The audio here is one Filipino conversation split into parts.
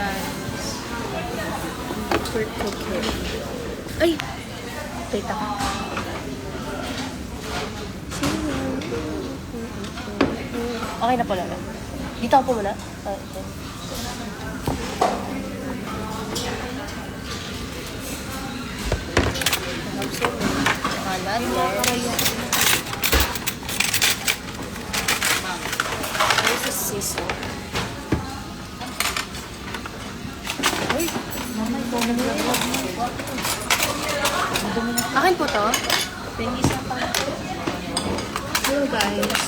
guys. Ay! Tita ka. Okay na po Lola. Dito ako po muna. Okay. Kalat. There's a siso. Ay! Akin po to. Hello guys.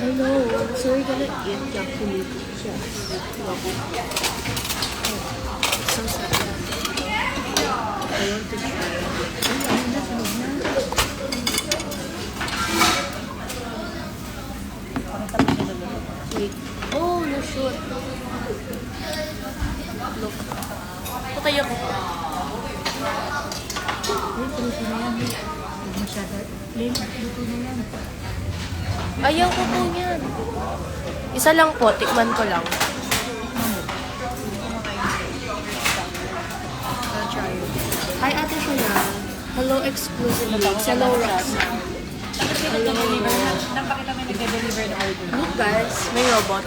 Hello. So we're gonna eat yakiniku chips. It's so sad. I want to try. Wait. Oh, no shoot. Look. Patay ako. Ayaw ko po yan. Isa lang po, tikman ko lang. Hi, Ate Shana. Hello, exclusive. Hello, Roxy. Hello. Napakita may nag-deliver na order. Look guys, may robot.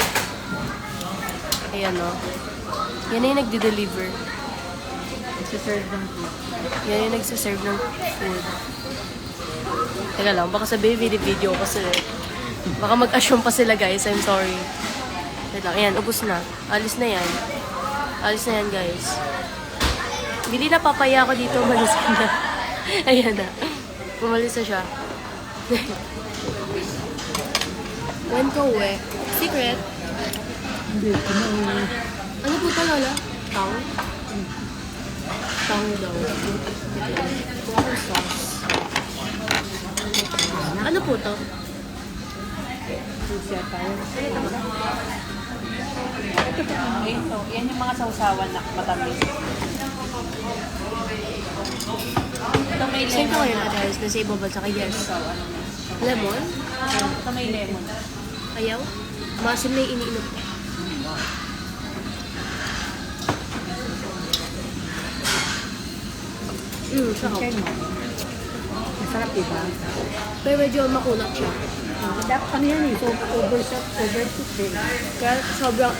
Ayan o. Yan na yung nagde-deliver. Nagsiserve ng food. Yan yung nagsiserve ng food. Teka lang, baka sabihin video kasi baka mag-assume pa sila guys. I'm sorry. Wait lang, ayan, ubos na. Alis na yan. Alis na yan guys. Bili na papaya ako dito, umalis na. Ayan na. Pumalis na siya. When ko we? Secret? Hindi, kumain. Ano po ito, Lola? Tang? Tang daw. Water sauce. Ano po ito? Susiya tayo. Ito, yan yung mga sausawan na matamis. Ito may Same ko lemon kayo na. na guys. Nasa ibabal sa kay yes. So, ano na? Lemon? Ito may lemon. Ayaw? Masim na yung iniinom ko. Sarap. Masarap diba? Pero medyo makunat siya. Dapat ano yan eh. So, overcook din. Kaya sobra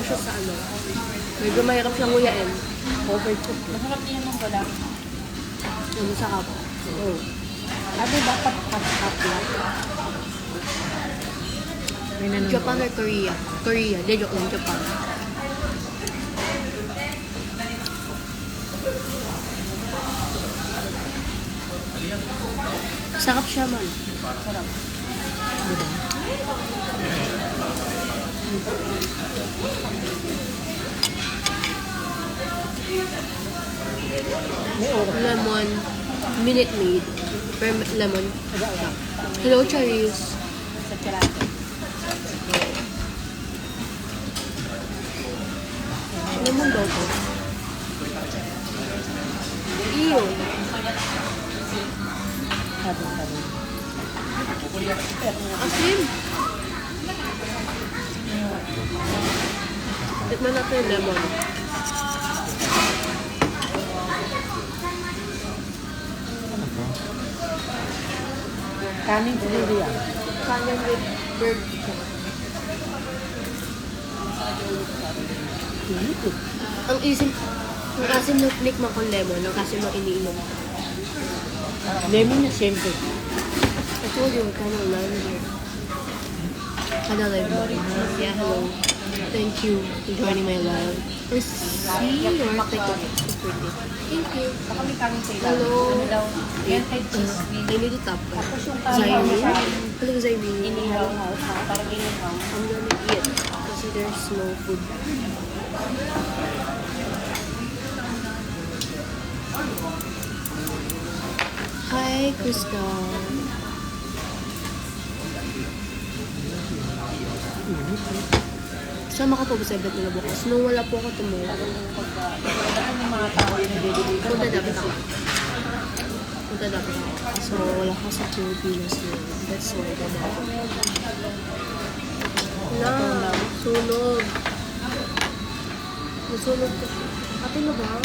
siya sa ano. Medyo mahirap siyang nguyain. Overcook. Masarap din yan nung wala. Yung masarap. Oo. Ano dapat half-half lang? May nanonood. Japan or Korea? Korea. Di, joke lang. Japan. Sarap siya man. Sarap. Lemon. Minute Maid. Per lemon. Hello, cherries. Sa karate. Lemon daw to. Ew. Sabi. Asim. Tikman natin yung lemon. Kanin delivery yan. Kanin with bird. Ang asim ng nikma ko lemon, ang asim ng iniinom. Lemon niya siyempre. I told you, kind of lime here. Kind of lemon. Yeah, hello. Thank you for joining my live. Or see or take a Thank you. Saka may kanin sa ilaw. Hello. Ano daw? Melted cheese. I need to tap. Tapos yung kanin Zyrene? sa Hello, Zyrene. inihaw. Parang inihaw. I'm gonna eat kasi there's no food. Hi, Krista. Sama ka po ba sa event nila bukas? Nung wala po ako tumulong. Ano yung mga tao na delivery? Punta dapat ako. So, wala ka sa Pilipinas na. That's why dapat. Wala. Sunog. Sunog ko siya. Ate mo ba?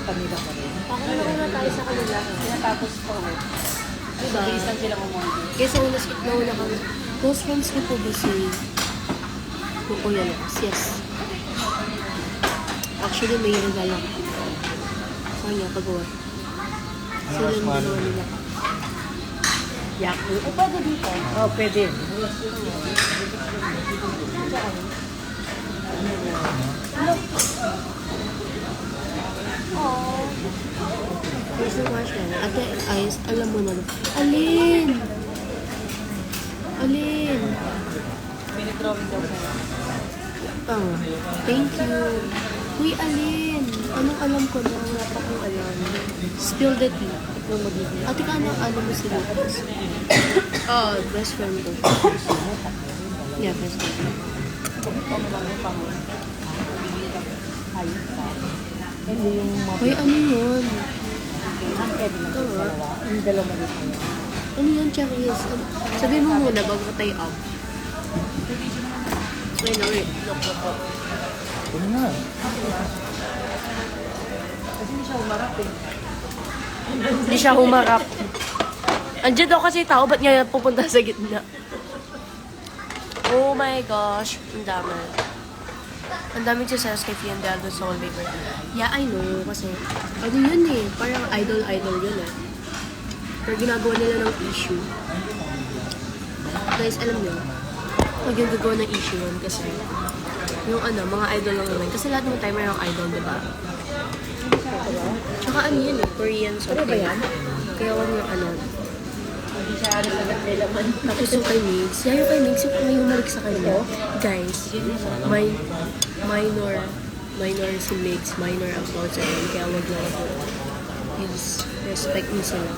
Kanila pa rin. Pakalaman na tayo sa kanila. Tinatapos ko. Diba? Mabilis lang sila umuwi. Kesa una skip na una kami. Close friends ko po ba si Kuya Lucas? Yes. Actually, may regalo ako. Sa kanya, pagawa. Sila yung dalawa nila. Yak. O pwede dito? Oo, pwede. Thanks so much, man. Ate, ayos, alam mo na. Alin? Alin? Minidrawing daw sa'yo. Oh, thank you. Uy, Alin? Anong alam ko na? Wala pa kong alam. Spill the tea. Ate ka, anong alam mo si Lucas? Oh, best friend ko. Yeah, best friend. Ayos ka. Hindi yung Uy, ano yun? ang pwede lang sa dalawa. Ang dalawa dito. Ano yun, Charis? Sabi mo muna bago tayo up. Wait, no, wait. Look. Ano nga? Kasi hindi siya umarap eh. Hindi siya humarap. Andiyan daw kasi tao, ba't nga pupunta sa gitna? Oh my gosh, ang dami. Ang daming success kay Fian Deldo sa wallpaper. Yeah, I know, kasi ano yun eh, parang idol yun eh. Pero ginagawa nila ng issue. Guys, alam nyo, pag yung gagawa ng issue yun, kasi yung ano, mga idol lang naman. Kasi lahat ng time mayroong idol, di ba? Tsaka ano yun eh, Korean song. Ano ba yan? Kaya wag yung ano. Hindi siya ano sa nila man. Tapos yung kay Migs. Yeah, yung kay Migs, yung may humalik sa kanya. Guys, minor si Migs, minor ang fault sa kanya. Kaya wag lang ako. Please, respect mo sila.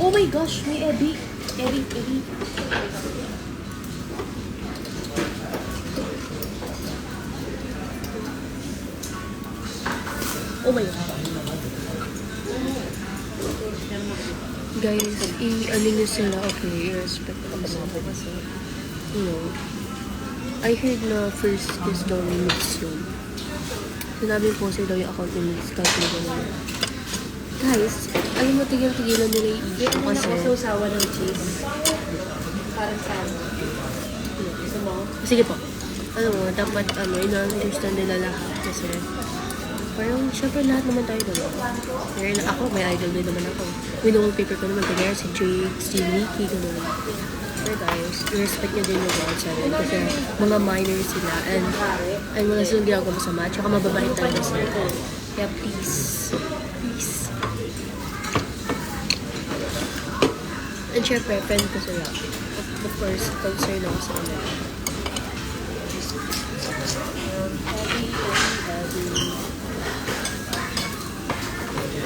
Oh my gosh, may Eddie. Eddie. Oh my God. Guys, i-ano nyo sila, okay, i-respect ko sila kasi, you know, I heard na first kiss daw ni Mix yun. Sinabi po sa'yo daw yung account ni Mix, kahit hindi gano'n. Guys, alam mo, tigil-tigilan nila yung issue kasi, Sausawa ng cheese. Parang sa ano. Gusto mo? sige po, alam mo, dapat, ina-understand nila lahat kasi, parang, syempre lahat naman tayo diba? Pero ako, may idol din naman ako. Wallpaper ko naman, kaya si Jake, si Nikki, gano'n. Pero guys, respect nyo din yung bawat channel kasi mga minors sila and mga silang ginagawa masama, tsaka mababait talaga sila. Kaya please. And syempre, friend ko sila. Of course, concern ako sa kanila.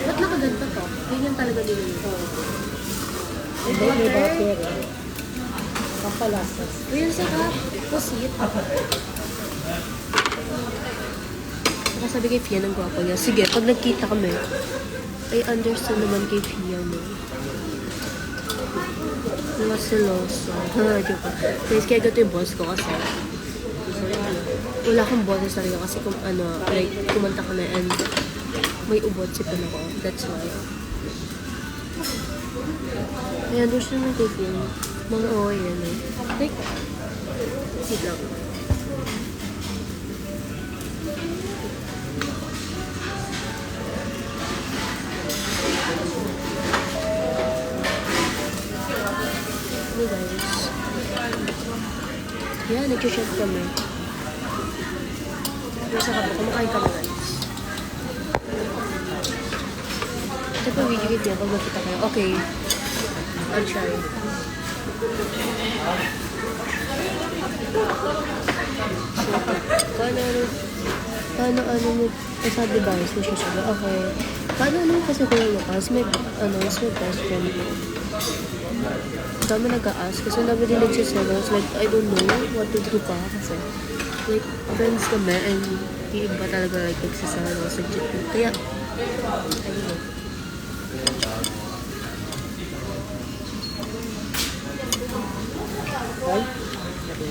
Ba't nakaganda to? Ganyan talaga din yun. Hindi, may butter. Pampalasas. Ayan sa ka, pusit. Saka sabi kay Fia, ng gwapo niya. Sige, pag nagkita kami, I understand naman kay Fia, no? Mga seloso. Joke. Guys, kaya gato yung boss ko kasi. Wala akong boss sa sarili kasi kung ano, like, kumanta ka na and may ubot sipan ako. That's why. Ayan, doon siya ng cooking. Mga yan eh. Like, sit lang. Hey guys. Yan, nag-chef kami. Nasa ka po, kumakain kami guys. Ito po video kit niya pag makita kayo. Okay. I'll try. Paano mo, sabi ba, is siya sabi, okay. Paano kasi Kuya Lucas, may best friend mo. Dami nag-a-ask kasi dami din nagsiselos. Like, I don't know what to do pa kasi. Like, friends kami and yung iba talaga like nagsiselos sa GP. Kaya, I don't know. Thank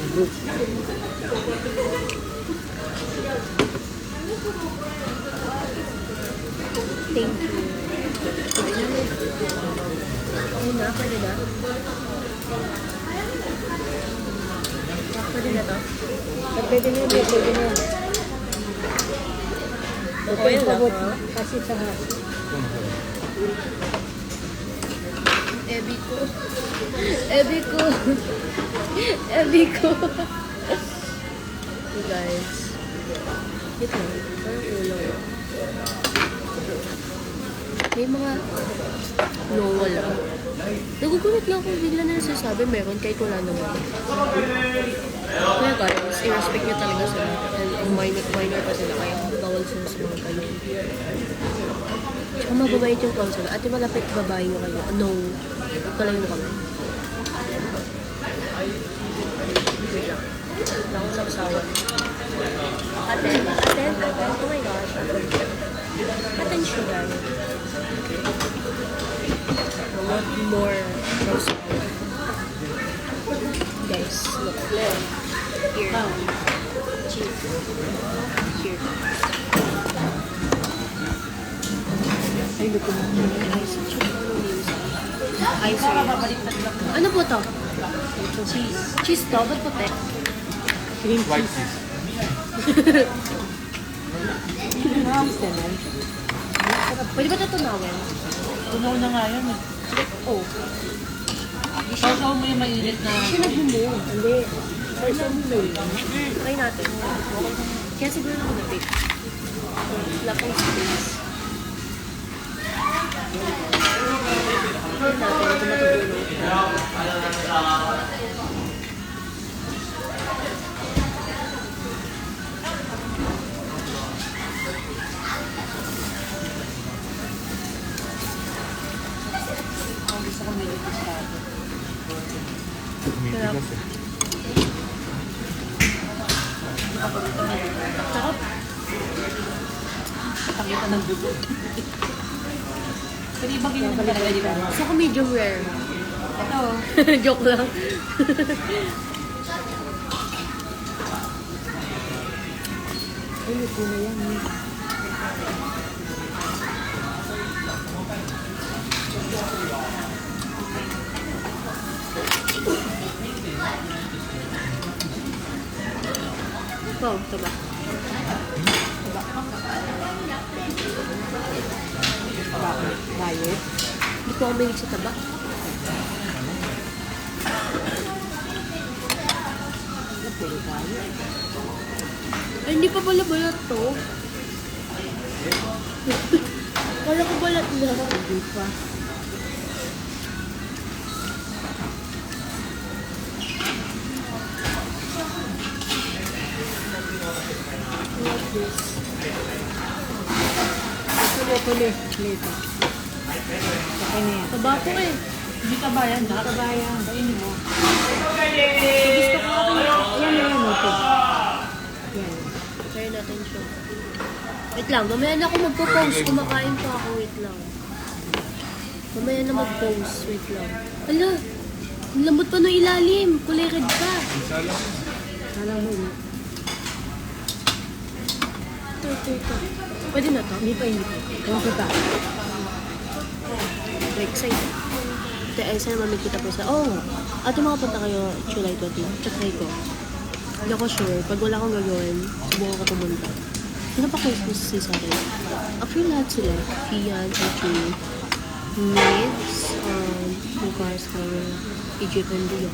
you. Ayun na, pwede na. Pwede na to? Pwede na yun, pwede na yun. Okay lang, ha? Kasi sa hasi. Ebi ko. Ebi ko. Ebi ko. Hey guys. Ito, parang ulo. May mga no, wala. Nagugulat lang kung bigla na nasasabi meron kahit wala naman. Kaya guys, i-respect nyo talaga sila. And minor pa sila kaya bawal sila sa mga kayo. Tsaka mababait yung call sila. Ate malapit babae nyo kayo. No. Kalayo mo kami. Wait lang. Wala akong sapsawan. Ate. Oh my gosh. Attention guys. I want more sapsawan. Guys, look. Here. Cheese. Here. Ay, luto na. Ice cream. Ano po to? Cheese. Cheese to? Ba't puti? Cream White cheese. cheese. Cheese naman. Pwede ba ito tunawin? Tunaw na nga yan eh. Oh. Sausaw mo yung mainit na... Siya nag-move. Hindi. Sausaw mo na yun. Try natin. Kaya siguro ako na-pick. Wala pang space. Try natin. Ito matutulog. Ang gusto ko medyo tostado. Tumitigas eh. Sarap. Takita ng dugo. Pero ibang ganyan naman talaga, di ba? Gusto ko medium rare. Ito. Joke lang. Ay, luto na yan eh. Wow, taba. Diet. Hindi po ako mahilig sa taba. Puro tayo. Ay, hindi pa pala balat to. Kala ko balat na. Hindi pa. Like this. Ito na pala. Lito. Okay na yan. Taba po eh. Hindi ka ba yan? Hindi ka ba yan? Kainin mo. Gusto ko ako Yan na yan. Ito. Yan. try natin siya. Wait lang, mamaya na ako magpo-post. Kumakain pa ako, wait lang. Mamaya na mag-post, wait lang. Ala, ang lambot pa ng ilalim. Kulay red pa. Alam mo yun. Ito. Pwede na to? Hindi pa, hindi pa. Ewan ko pa. Like, side. Ito, ay, sana mamikita po sa... Oo nga. Ate, makapunta kayo July 20. Try ko. Hindi ako sure. Pag wala akong gagawin, subukan ko pumunta. Sino pa Christmas sa akin? After lahat sila, Fian, Archie, Mids, Lucas, Egypt, and Dio.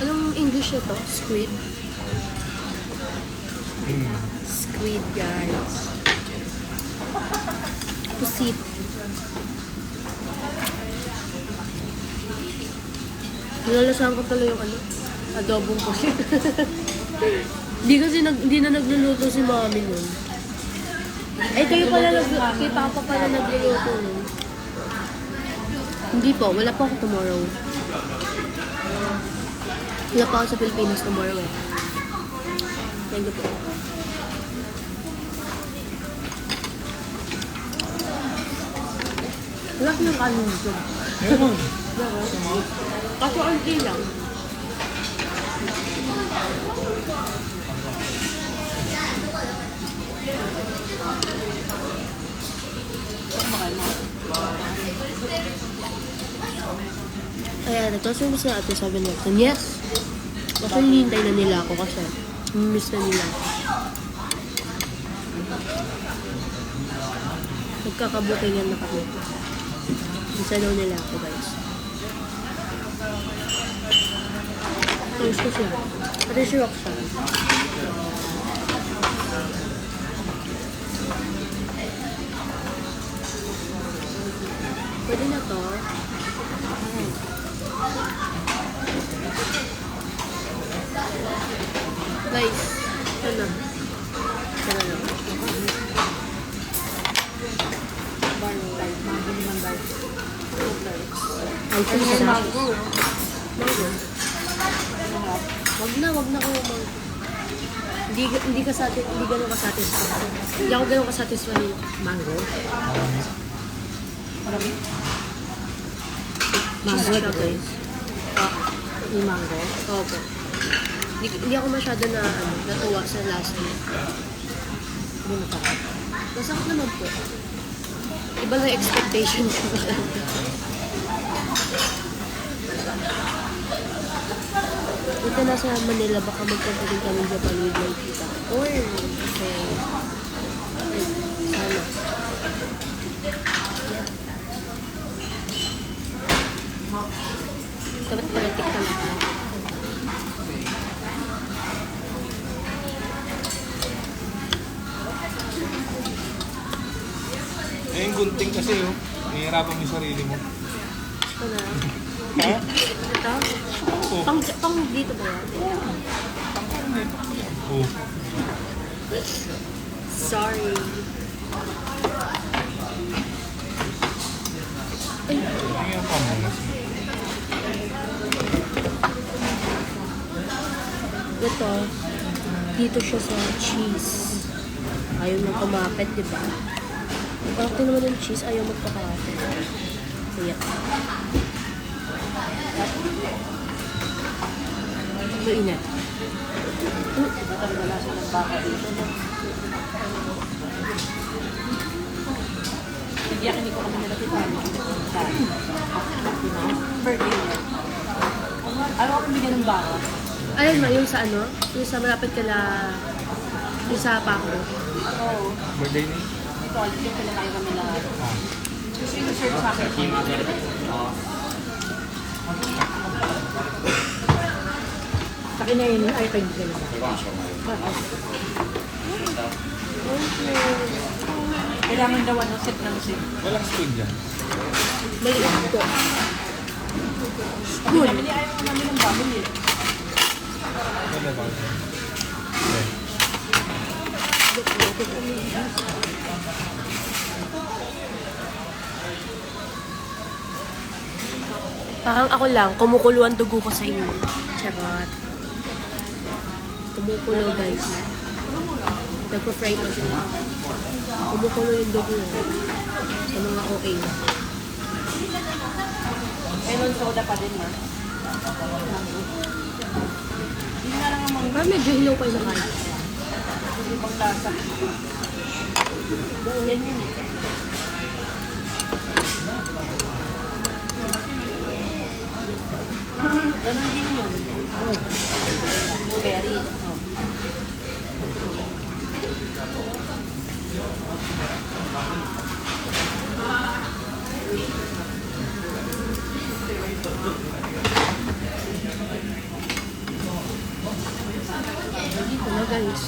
Anong English ito? Squid? Squid, guys. Pusit. Nilalasahan ko pala yung adobong pusit. Hindi na nagluluto si mami nun. Ay, kayo pala kay Papa pala nagluluto nun. Hindi po, wala po ako tomorrow. Wala pa ako sa Pilipinas tomorrow eh. Thank you po. Wala ko ng kanin dito. Meron. Kaso auntie lang. Kaya nagkasunod sa ate, sabi niya, yes! Kasi hinihintay na nila ako kasi miss na nila ako. Nagkakabukingan na kami. Miss na daw nila ako, guys. Tapos ko siya. Pati si Roxanne. Pwede na to. Guys, ano? Ano na? Ay, ito na. Mango. Wag na ko mag... Hindi ka satisfied. Hindi ganun ka satisfied. Hindi ako ganun ka satisfied. Mango? Marami? Mango siya, guys. Yung mango? Opo. Hindi ako masyado na natuwa sa last night. Hindi na pa. Masakit naman po. Iba na expectation ko. Ito na sa Manila, baka magpunta din kami Japan with my tita. Or, okay. Sana. Dapat palatik ka lang. Eh, yung gunting kasi, oh. Nahihirapan mo yung sarili mo. Ito na. Ha? Ito? Oo. Pang dito ba yan? Oo. Sorry. Ay, Ngayon pa muna. ito. Dito siya sa cheese. Ayaw nang kumapit, di ba? Bakit naman yung cheese, ayaw magpakapit. Kaya. Ito ina. Wala siya ng baka dito. Hindi ko kami nalapitan. Birthday niya. Ayaw ako bigyan ng baka. Ayun ma, yung sa ano? Yung sa malapit ka na... Yung sa Paco. Oo. Birthday niya? Ito, yung pinakain kami lahat. Gusto yung serve sa akin. Sa akin na yun, ay kayo dito na. Kailangan daw ano, set ng set. Walang spoon dyan. Maliit ko. Spoon. Ayaw ko namin ng bubble eh. Wala ba? Okay. Parang ako lang, kumukulo ang dugo ko sa inyo. Charot. Kumukulo, guys. Nagpa-fry pa sila. Kumukulo yung dugo sa mga OA. Lemon soda pa din, ma. Hindi na lang naman. Parang medyo hilaw pa yung nakain. Hindi pang lasa. Yan yun eh. Ganun din yun. Berry. Dito na guys.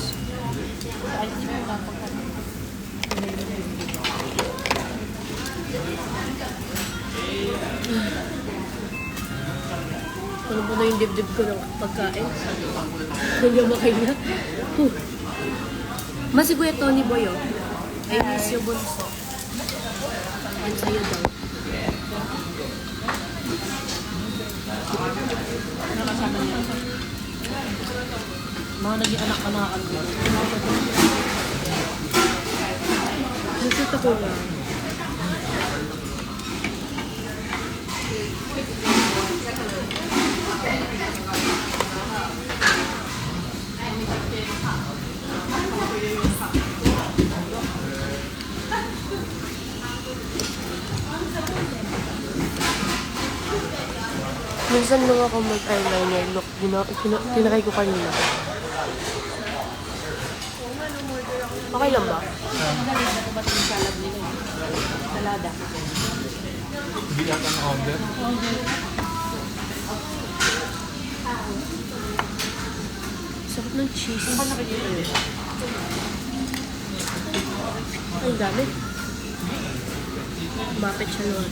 Ano po na yung dibdib ko ng pagkain? Hindi mo makahinga. Masi Kuya Tony Boy, oh. I miss you, bunso. Yan sa'yo daw. Mga naging anak-anakan ko. Nasita ko na. Minsan lang ako mag-eyeliner look. Tinakay ko kanina. Okay lang ba? Magaling na tumat yung salad nila. Salada. Hindi yata na-order. Sarap ng cheese. Ano ba nakikita yun? Ay, dami. Mapit siya naman.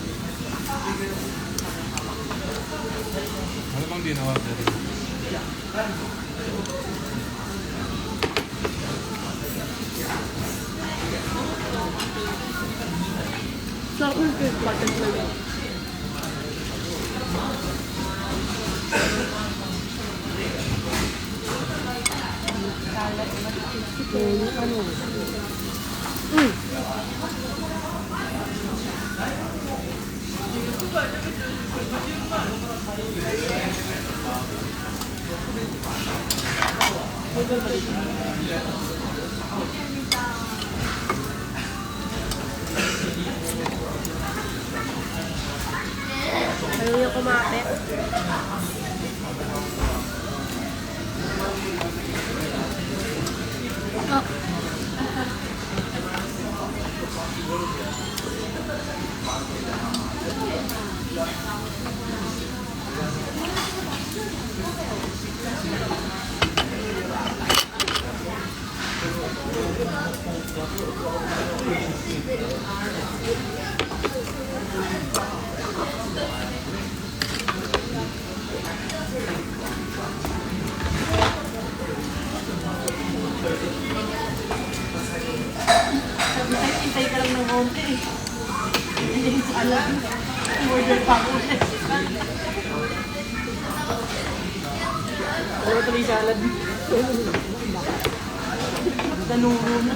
Ano bang di na-order? Sarap ng cake button na yun. Ano? Ayaw niya kumapit. Oh. Hintay ka lang ng konti eh. Hindi ko alam. Order pa ako ulit. Ano tuloy salad? Tanuro na.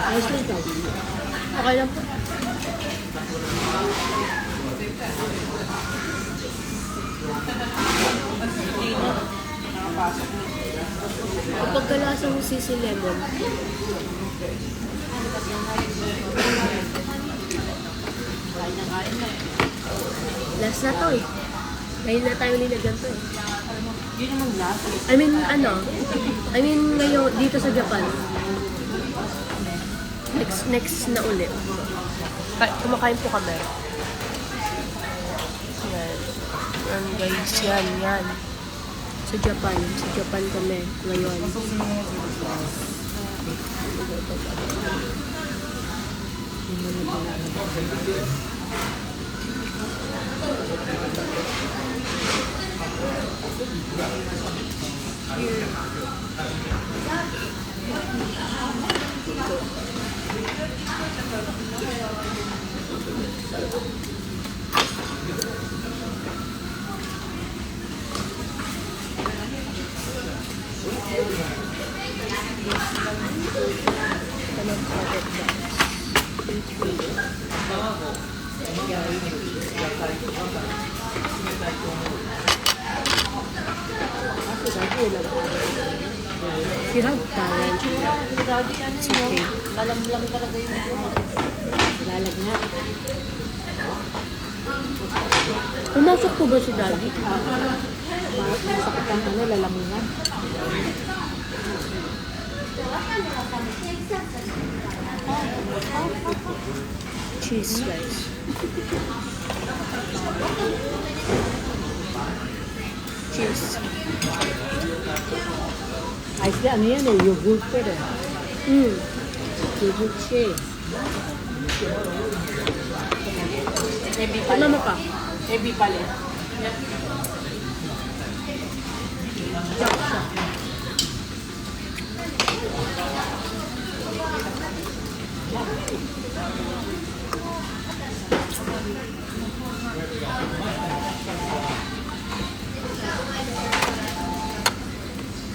Ayos lang ito. Okay lang po. Ang pagkalasa ng sisi lemon. Last na to eh. Ngayon na tayo nilagyan to eh. Yun naman last. I mean ngayon dito sa Japan. Next na ulit. Kumakain po kami. Yan. Yan guys, yan. Sa Japan kami ngayon. Sirag tayo. Daddy, ano mo? Lalamlam talaga yung ito. Lalagnat. Pumasok po ba si Daddy? Masakit ang ano, lalamunan. Cheese guys. Cheese. Ayos na, ano yan eh, yogurt pa rin. Yogurt cheese. Heavy Ano pala. mo pa? Heavy pala.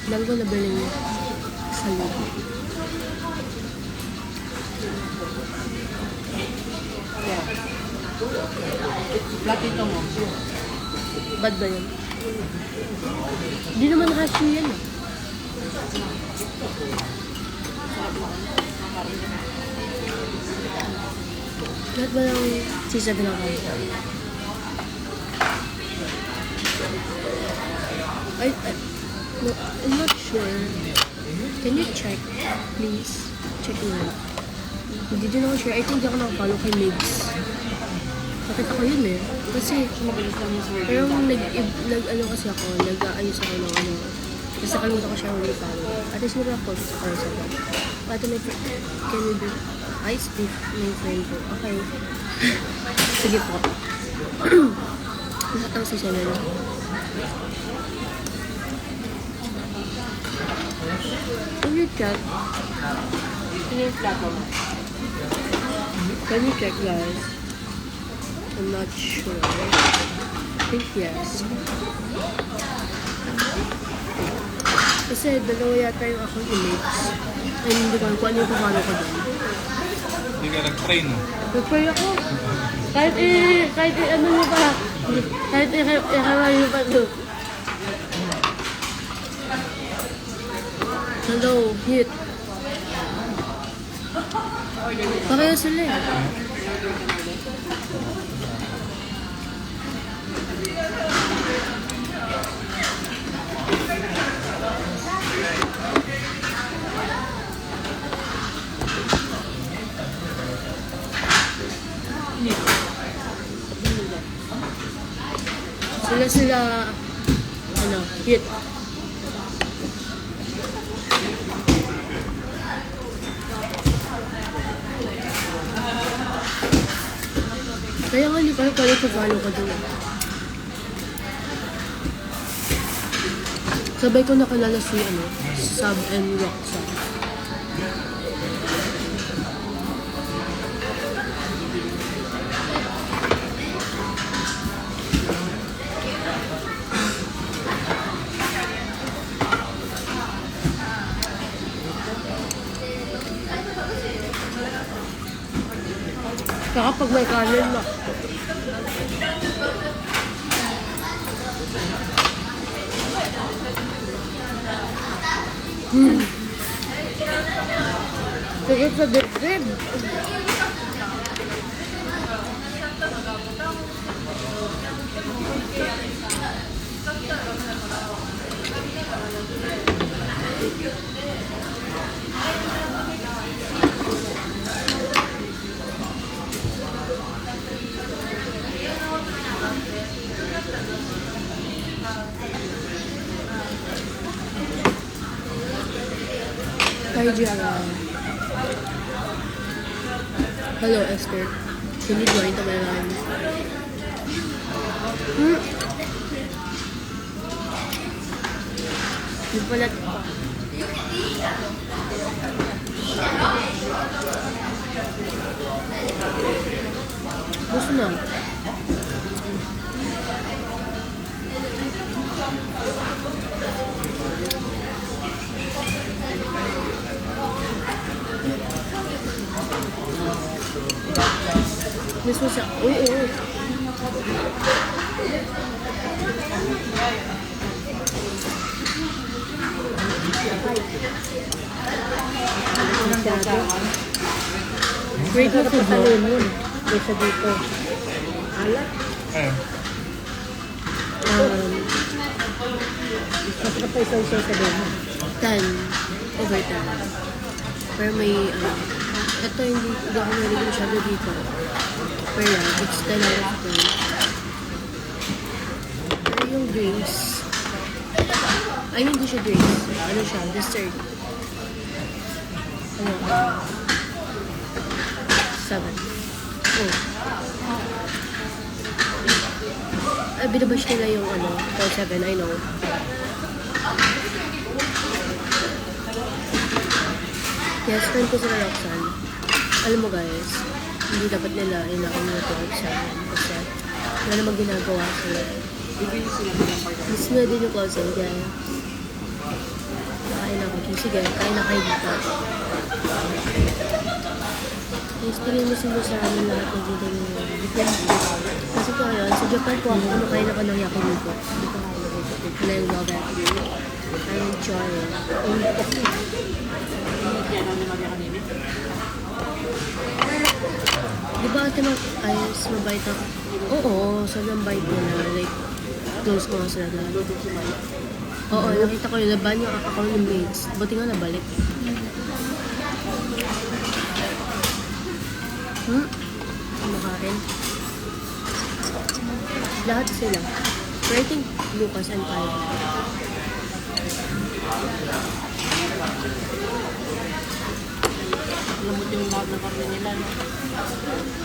Langgo na baling sa loob. Yeah. Platito mo. Bad ba yun? Hindi naman hashi yan eh. Lahat ba lang sisabi ng kanta? No, I'm not sure. Can you check, please? Check mo. Hindi din ako sure. I think di ako nakapollow kay Migs. Bakit ako yun eh? Kasi, Mabilis lang yung sword. pero ano kasi ako, nag-aayos ako ng ano. Tapos nakalimutan ko siya yung follow. At least nag-post sa para sa vlog. Ate, may can we do ice beef? May friend ko. Okay. Sige po. Lahat ang sisya na lang. Can you check? Sino yung plato mo? Can you check, guys? I'm not sure. I think yes. Kasi dalawa yata yung akong image. Ay, hindi ko alam kung ano yung paano ko doon. Hindi ka nag-train, no? Nag-pray ako. Kahit ano mo pa. Kahit ihawain mo pa doon. Hello, hit. Pareho sila eh. Sila, ano, hit. Kaya nga, hindi ko alam kung follow ko doon. Sabay ko nakalala si, ano, Sub and Roxanne. Saka pag may kanin na. Sige sa dibdib. Hi, Jara. Hello, Esther. Can you join the line? Yung pala pa. Gusto na. Mismo siya. Oo. Great na food mo. Kaysa dito. Alat. Eh, Masarap pa isaw-isaw sa demo. 10 over 10. Pero may, ito hindi ako narinig masyado dito. Pero yeah, it's 10 out of 10. Pero yung drinks, ay hindi siya drinks. Ano siya? Dessert. Ano? 7. Oh. Binabash nila yung ano, 7, I know. Yes, friend ko sila Roxanne. Alam mo guys, hindi dapat nila inaon yung 7 kasi Wala namang ginagawa sila. Bibili sila ng pagkakas. Miss mo din yung call center, kaya kain ako. Sige, kain na kayo dito. Tapos tingin mo sila sa amin lahat na dito yung kasi po ngayon, sa Japan po ako, kumakain ako ng yakiniku. Na yung novel. I enjoy it. Yan ang naman yung kanina. Di ba ate ayos, mabait ako? Oo, sobrang bait nila. Like, close ko nga sila lahat. Oo, nakita ko yung laban yung ako ng mates. Buti nga nabalik. Kumakain. Lahat sila. Pero I think Lucas and Kyle. Lamot yung lahat ng karne nila. No?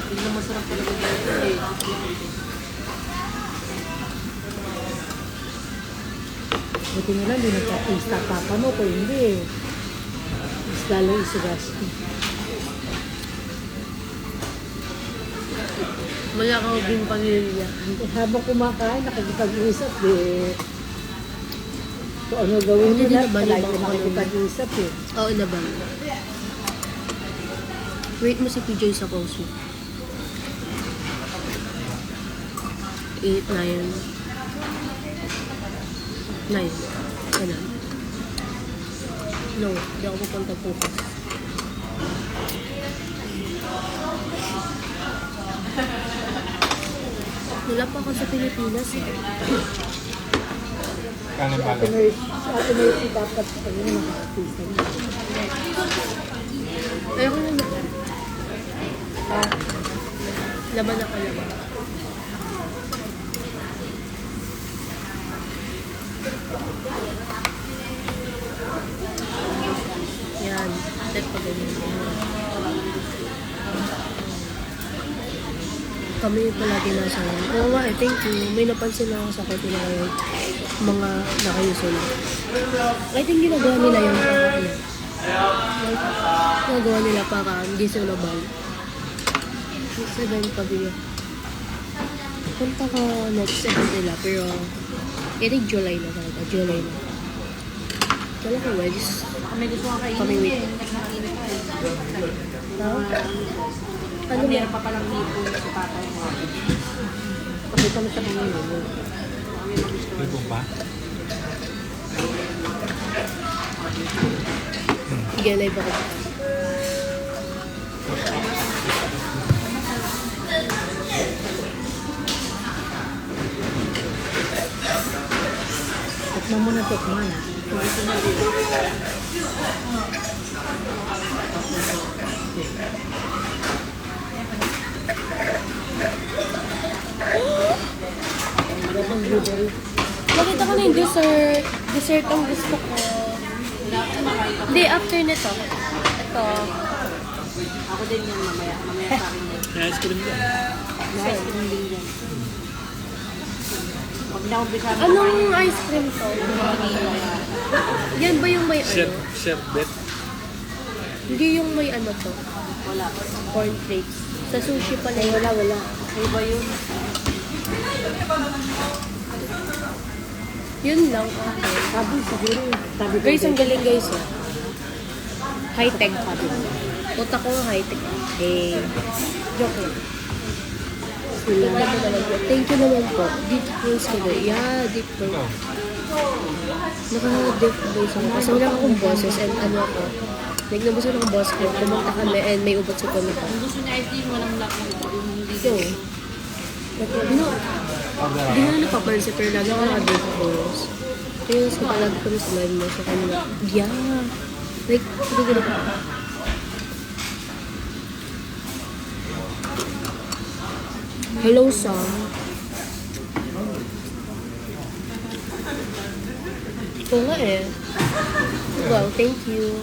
Hindi na masarap talaga dito eh. Buti nila, hindi nagpa-insta papa mo kung hindi. Mas lalo isugas. Wala kang din pamilya. Habang kumakain, nakikipag-usap eh. Kung ano gawin Hindi nila, na ba palagi nila ako nakikipag-usap eh. Oo na ba? Wait mo si PJ sa puso. 8, 9. 9. Ano? No, hindi ako pupunta bukas. Wala pa ako sa Pilipinas eh. Kanin Sa pala. Ate Mercy dapat ano nakakapisa niya. Ayoko na naman. Laban ako laban. Yan. Set pa ganyan. Kami palagi nasa oo nga eh, thank you. May napansin lang ako sa kote na ngayon. Mga nakayuso na. I think ginagawa nila yung ano. Ginagawa nila para hindi sila bal. 7 pa biya. Punta ka next event nila pero I think July na talaga. July na. Wala ko wedges. Baka may gusto kang kainin Kami eh. wait. Nagkakainin ka eh. Ha? Ano meron pa palang hipon sa tatay mo. Pakita mo sa kanila mo. Lipong pa? Sige, live ako. Tikman mo na tikman. Ang blueberry. Nakita ko na yung dessert. Dessert ang gusto ko. Hindi, after nito. Ito. Ako din yan mamaya. Mamaya sa akin yan. May ice cream dyan. May ice cream din yan. Pag naumpisa mo Anong ice cream to? Yan ba yung may ano? Sherbet. Hindi yung may ano to? wala. Corn flakes. Sa sushi pala yun. Wala. Ay ba yun? Yun lang. Okay. Sabi siguro. Sabi ko Guys, ang din. galing guys. Oh. High-tech. Utak ko high-tech. Eh, joke lang. Sila. Thank you naman po. Deep voice ko doon. Yeah, deep voice. Ikaw. Naka-deep voice ako. Kasi wala akong boses and ano ako. Like, nabusan akong boss ko. Pumunta kami and may ubat sa kami ko. Kung gusto niya ice cream, walang lock yung hindi So, no, hindi nga napapansin pero lagi ako naka-deep voice. Kaya mas kapalagi kami sa live mo sa kanila. Yeah. Like, hindi ko na Hello, Sam. Oo nga eh. Well, thank you.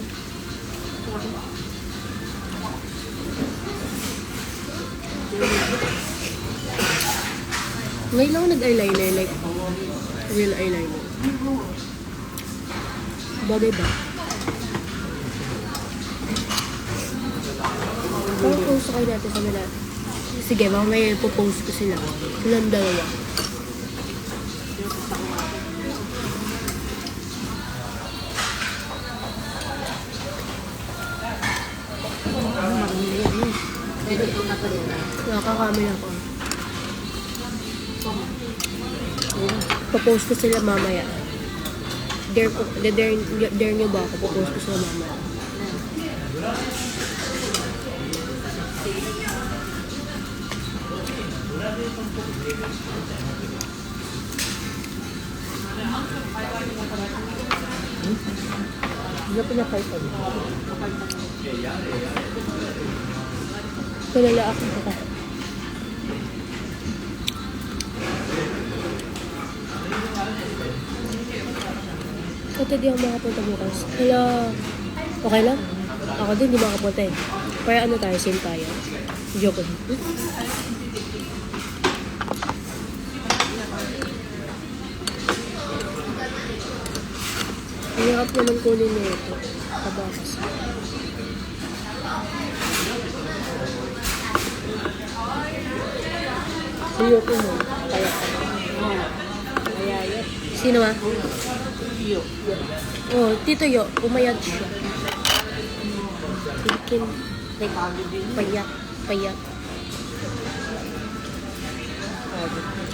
Ngayon lang ako nag-eyeliner, like, real eyeliner. Bagay ba? Parang kung sakay natin sa nila. Sige, mamaya ipopost ko sila. Silang dalawa. Pwede po na pa rin. Nakakamil ako. Popost ko sila mamaya. Dare nyo ba ako? Popost ko sila mamaya. Hindi na pinapaitan. Kilala ako ka. Ito di ako makapunta bukas. Hello. Okay lang? Ako din di makapunta eh. Para ano tayo, same tayo. Joke lang. Ang hirap naman kunin na ito. Tabakas. Iyo ko mo. Kaya ka. Kaya yan. Sino ba? Iyo. Oh, Tito Yo. Umayat siya. Tikin. Like, payat. Payat.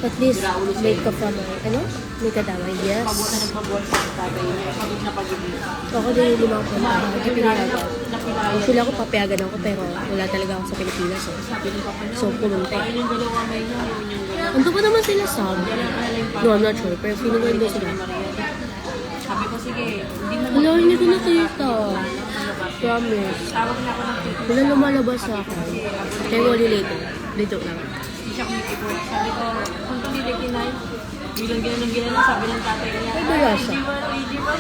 At least, may kasama. Ano? May kadamay. Yes. Pagod na nagpabuhat sa tatay niya. Pagod na pag-ibig. Ako din yung limang punta. Hindi pinayagan. Actually ako papayagan ako pero wala talaga ako sa Pilipinas. Eh. Sabi ni Papa niya, So, pumunta. ayun yung dalawa may niya, ayun yung dalawa. Ando pa naman sila sa No, I'm not sure. Pero feeling ko hindi sila. Sabi ko, sige, hindi mo Wala, hindi ko nakita. Promise. tawag na ako ng tito. Wala lumalabas sa akin. Kaya wali later. Dito lang. Hindi siya kumikipot. Sabi ko, kung hindi kinay, bilang gano'n sabi ng tatay niya, Ay, wala siya. Hindi ba?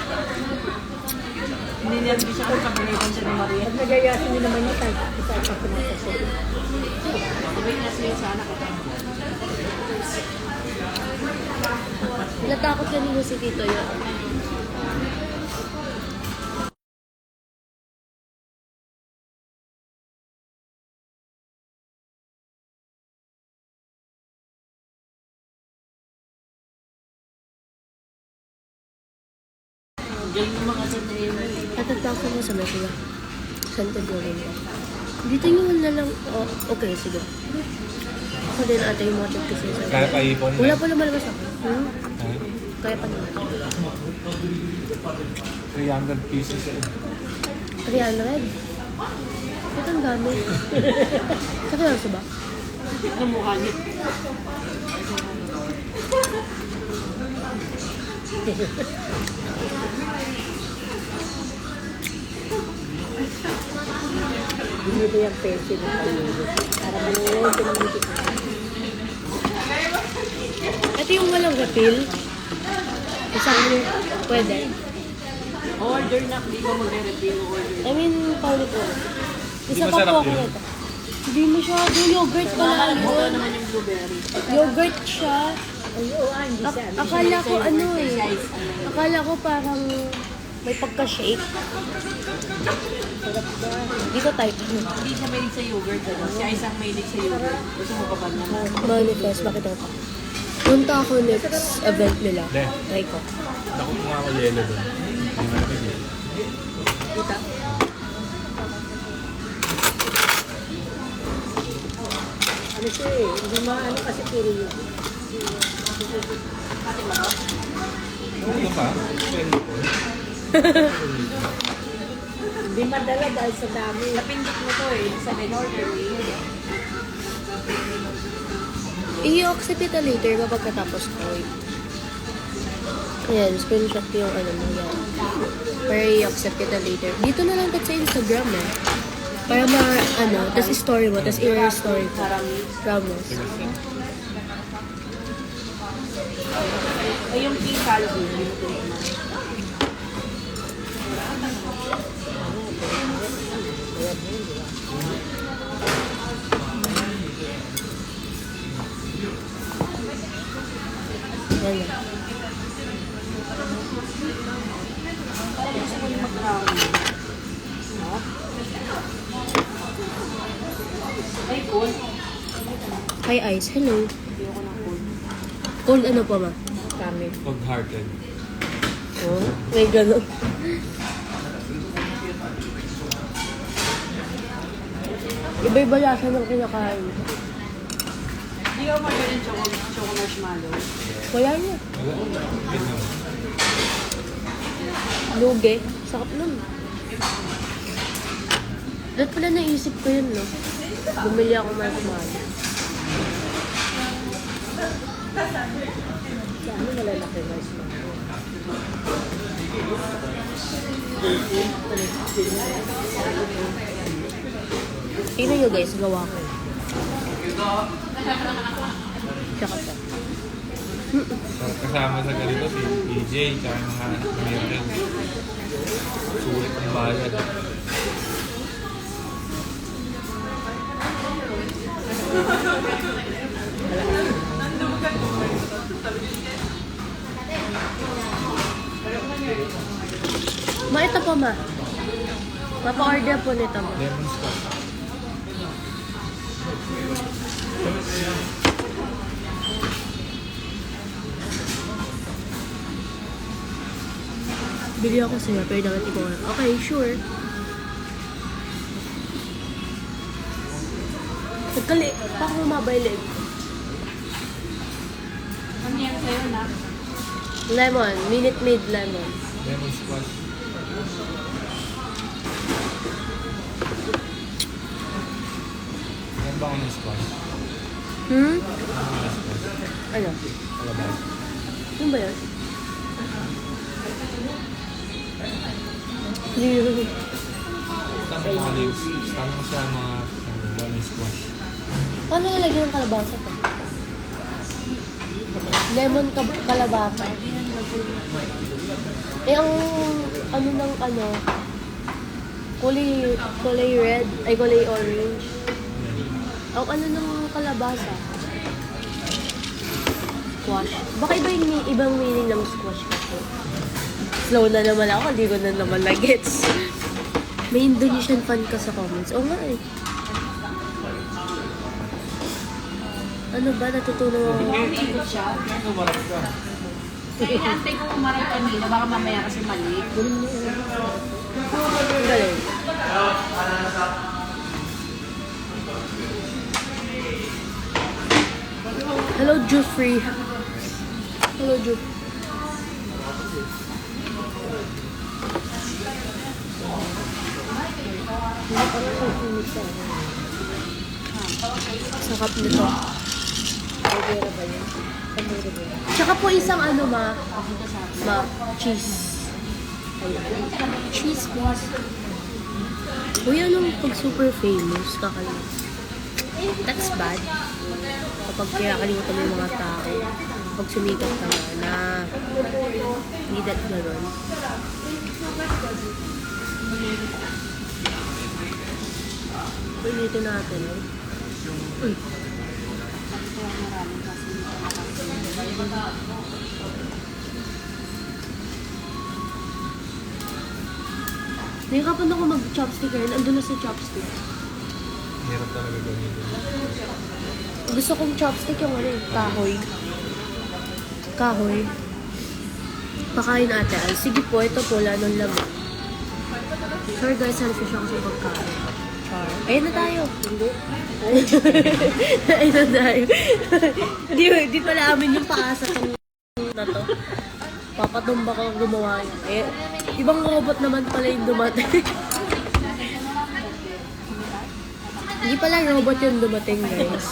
Ninervi siya kung pagalitan siya ni Maria. Pag nagayasin niyo naman yung kahit pa pumunta siya. Sabay niya siya sa anak ko. Natakot kanina si Tito yun. Diyan yung mga sandali na Tatagpako mo sa Mesila. Saan ko gawin ko? Dito nyo na lang. Oh, okay, sige. Ako din ata yung mga check kasi sa Kaya pa ipon. wala pa lumalabas ako. Ha? Kaya pa naman. 300 pieces eh. 300? Ito ang dami. Sa kaya ba? ang mukha niya. Binili yung pencil ng palulo. Para mo, pinamikit. Ito yung walang refill. Isang pwede. Order na, hindi ko mag-refill order. I mean, paulit-ulit. Isa Hindi pa masarap po ako yun. nito. Hindi masyado. Yogurt pala Ito yun. naman yung blueberry. Yogurt siya. Akala ko ano eh. Akala ko parang may pagka-shake. Dito type. Hindi siya mahilig sa yogurt. Ano? Siya isang mahilig sa yogurt. Gusto mo pa ba naman? Manifest, bakit ako? Punta ako next event nila. De. Try ko. Naku kung ako yelo doon. Hindi malapit eh. Kita. Ano siya eh? Hindi maano kasi puro yun. Ano pa? 24. Hindi madala dahil sa dami. Napindot mo to eh. Sa in-order eh. I-accept kita later kapag katapos ko. Ayan, screenshot ko yung ano mo yan. Para i-accept kita later. Dito na lang kat sa Instagram eh. Para ano, tas story mo, tas i-story ko. Promise. Ay, yung tea caldo. Hindi mo tinikman. Yan na. Gusto ko yung mag-brownie. No? Ay, cool. Hi, Ice. Hello. Hindi ako ng cold. Cold ano pa ma? Kami. Pag-hearted. Oh, may ganun. Iba-iba lasa ng kinakain. Hindi ako magaling choco marshmallow. Wala niya. Wala. Ganun. Luge. Sakap nun. Dapat pala naisip ko yun, no? Bumili ako marshmallow. Ano malalaki marshmallow? Tingnan nyo guys, gawa ko. Tsaka pa. Kasama sa ganito si EJ, tsaka mga American. Sulit ang bayad. Ma, ito po ma. Mapa-order po nito ma. Lemon squash. Bili ako sa'yo, pero dapat ikaw. Okay, sure. Nagkali, pa ako mabay leg. Ano yan sa'yo na? Lemon, Minute Maid lemon. Lemon squash. Yan ba ako ng squash? Hmm? Ano ng squash? Ano? Kalabas. Ano ba yun? Hindi. Tanong mga leaves. Tanong sa mga lemon squash. Paano nalagyan ng kalabasa to? Lemon kalabasa. Eh, ang ano ng ano, kulay red, ay kulay orange. Ang ano ng kalabasa? Squash. Baka iba yung ibang meaning ng squash kasi. Slow na naman ako, hindi ko na naman na-gets. May Indonesian fan ka sa comments. Oo nga eh. Ano ba? Natutunan ako. Ikot siya. Ano marap ka? Kaya inaantay ko umarap kanina. Baka mamaya kasi mali. Ang galing. Hello, Jeffrey. Hello, Jeff. Sakap nito. Tsaka po isang ano ma, cheese. Cheese please. Uy, anong pag super famous, kakalimutan. That's bad. Kapag kinakalimutan mo yung mga tao, pag sumikat ka na, hindi that gano'n. Ulitin natin, eh. Uy. Nahirapan ako mag-chopstick ngayon. Andun na sa chopstick. Hirap talaga gamitin. Gusto kong chopstick yung ano eh, kahoy. Kahoy. Pakain ate ay. Sige po, ito po, lanong laman. Sorry guys, selfish ako sa pagkain. Char. Ayun na tayo. Hindi. Ayun na tayo. Di pala amin yung paasa tong na to. Papatumba ko gumawa yun. Eh, ibang robot naman pala yung dumating. Hindi pala robot yung dumating, guys.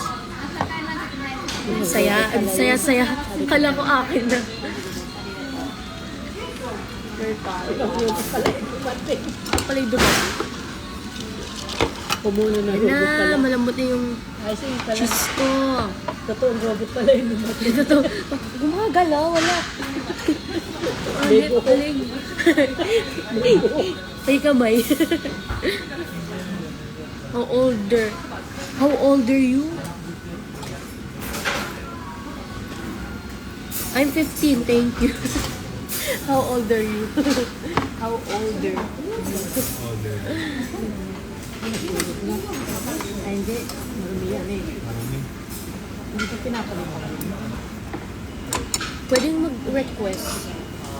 Ang saya, ang saya-saya. Kala ko akin na. Ang pala yung dumating. Pumuno na Yan na, malambot na yung Ay, sige pala. cheese ko. Totoong robot pala yung dumating. Ito to. Gumagalaw, wala. Alit, aling. Ay, kamay. How old are you? I'm 15, thank you. How old are you? How older? Order. Ay, hindi. Marami yan eh. Marami. Hindi ko pinapalitan. Pwedeng mag-request.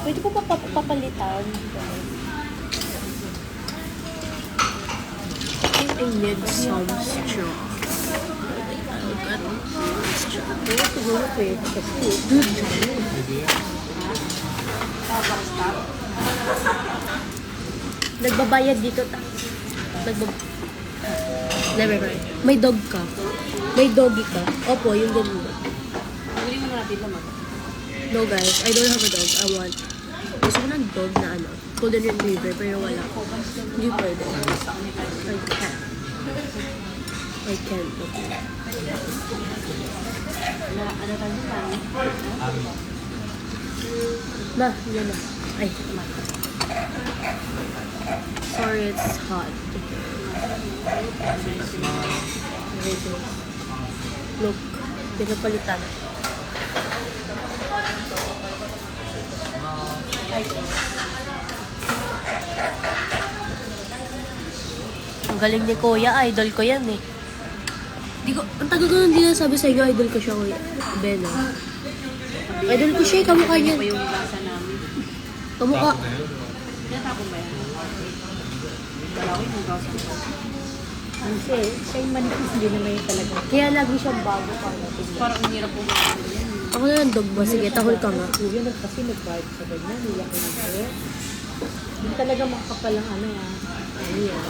Pwede po pa papalitan. I need some straw. Look at this straw. Kaya siguro pwede kasi. Pwede yan. Nagbabayad dito Never mind. May dog ka. May doggy ka. Opo, yung ganun. Paguli mo natin naman. No guys, I don't have a dog. I want. Gusto ko ng dog na ano. Golden Retriever, pero wala. Hindi pwede. I can't. Okay. Ano tayo sa Ami. Ma, yan na. Ay, ma. Sorry, it's hot. Look, pinapalitan. Ang galing ni Kuya, idol ko yan eh. Ang tagal ko nang dinasabi sa inyo, idol ko siya, Kuya. Ben, ah. Idol ko siya, kamukha niya. pa yung lasa namin. Kamukha. Tapos na yun. Tinatapon ba yan? Dalawin mo gawin ko. Kasi, siya yung manipis, hindi naman yung talaga. Kaya lagi siyang bago pa natin. Parang umira po ba yan? Ako na lang dog ba? Sige, tahol ka nga. Yun kasi nag-vibe sa ganyan, nila ko yung sa'yo. Hindi talaga makapalang ano yan. Ano yan.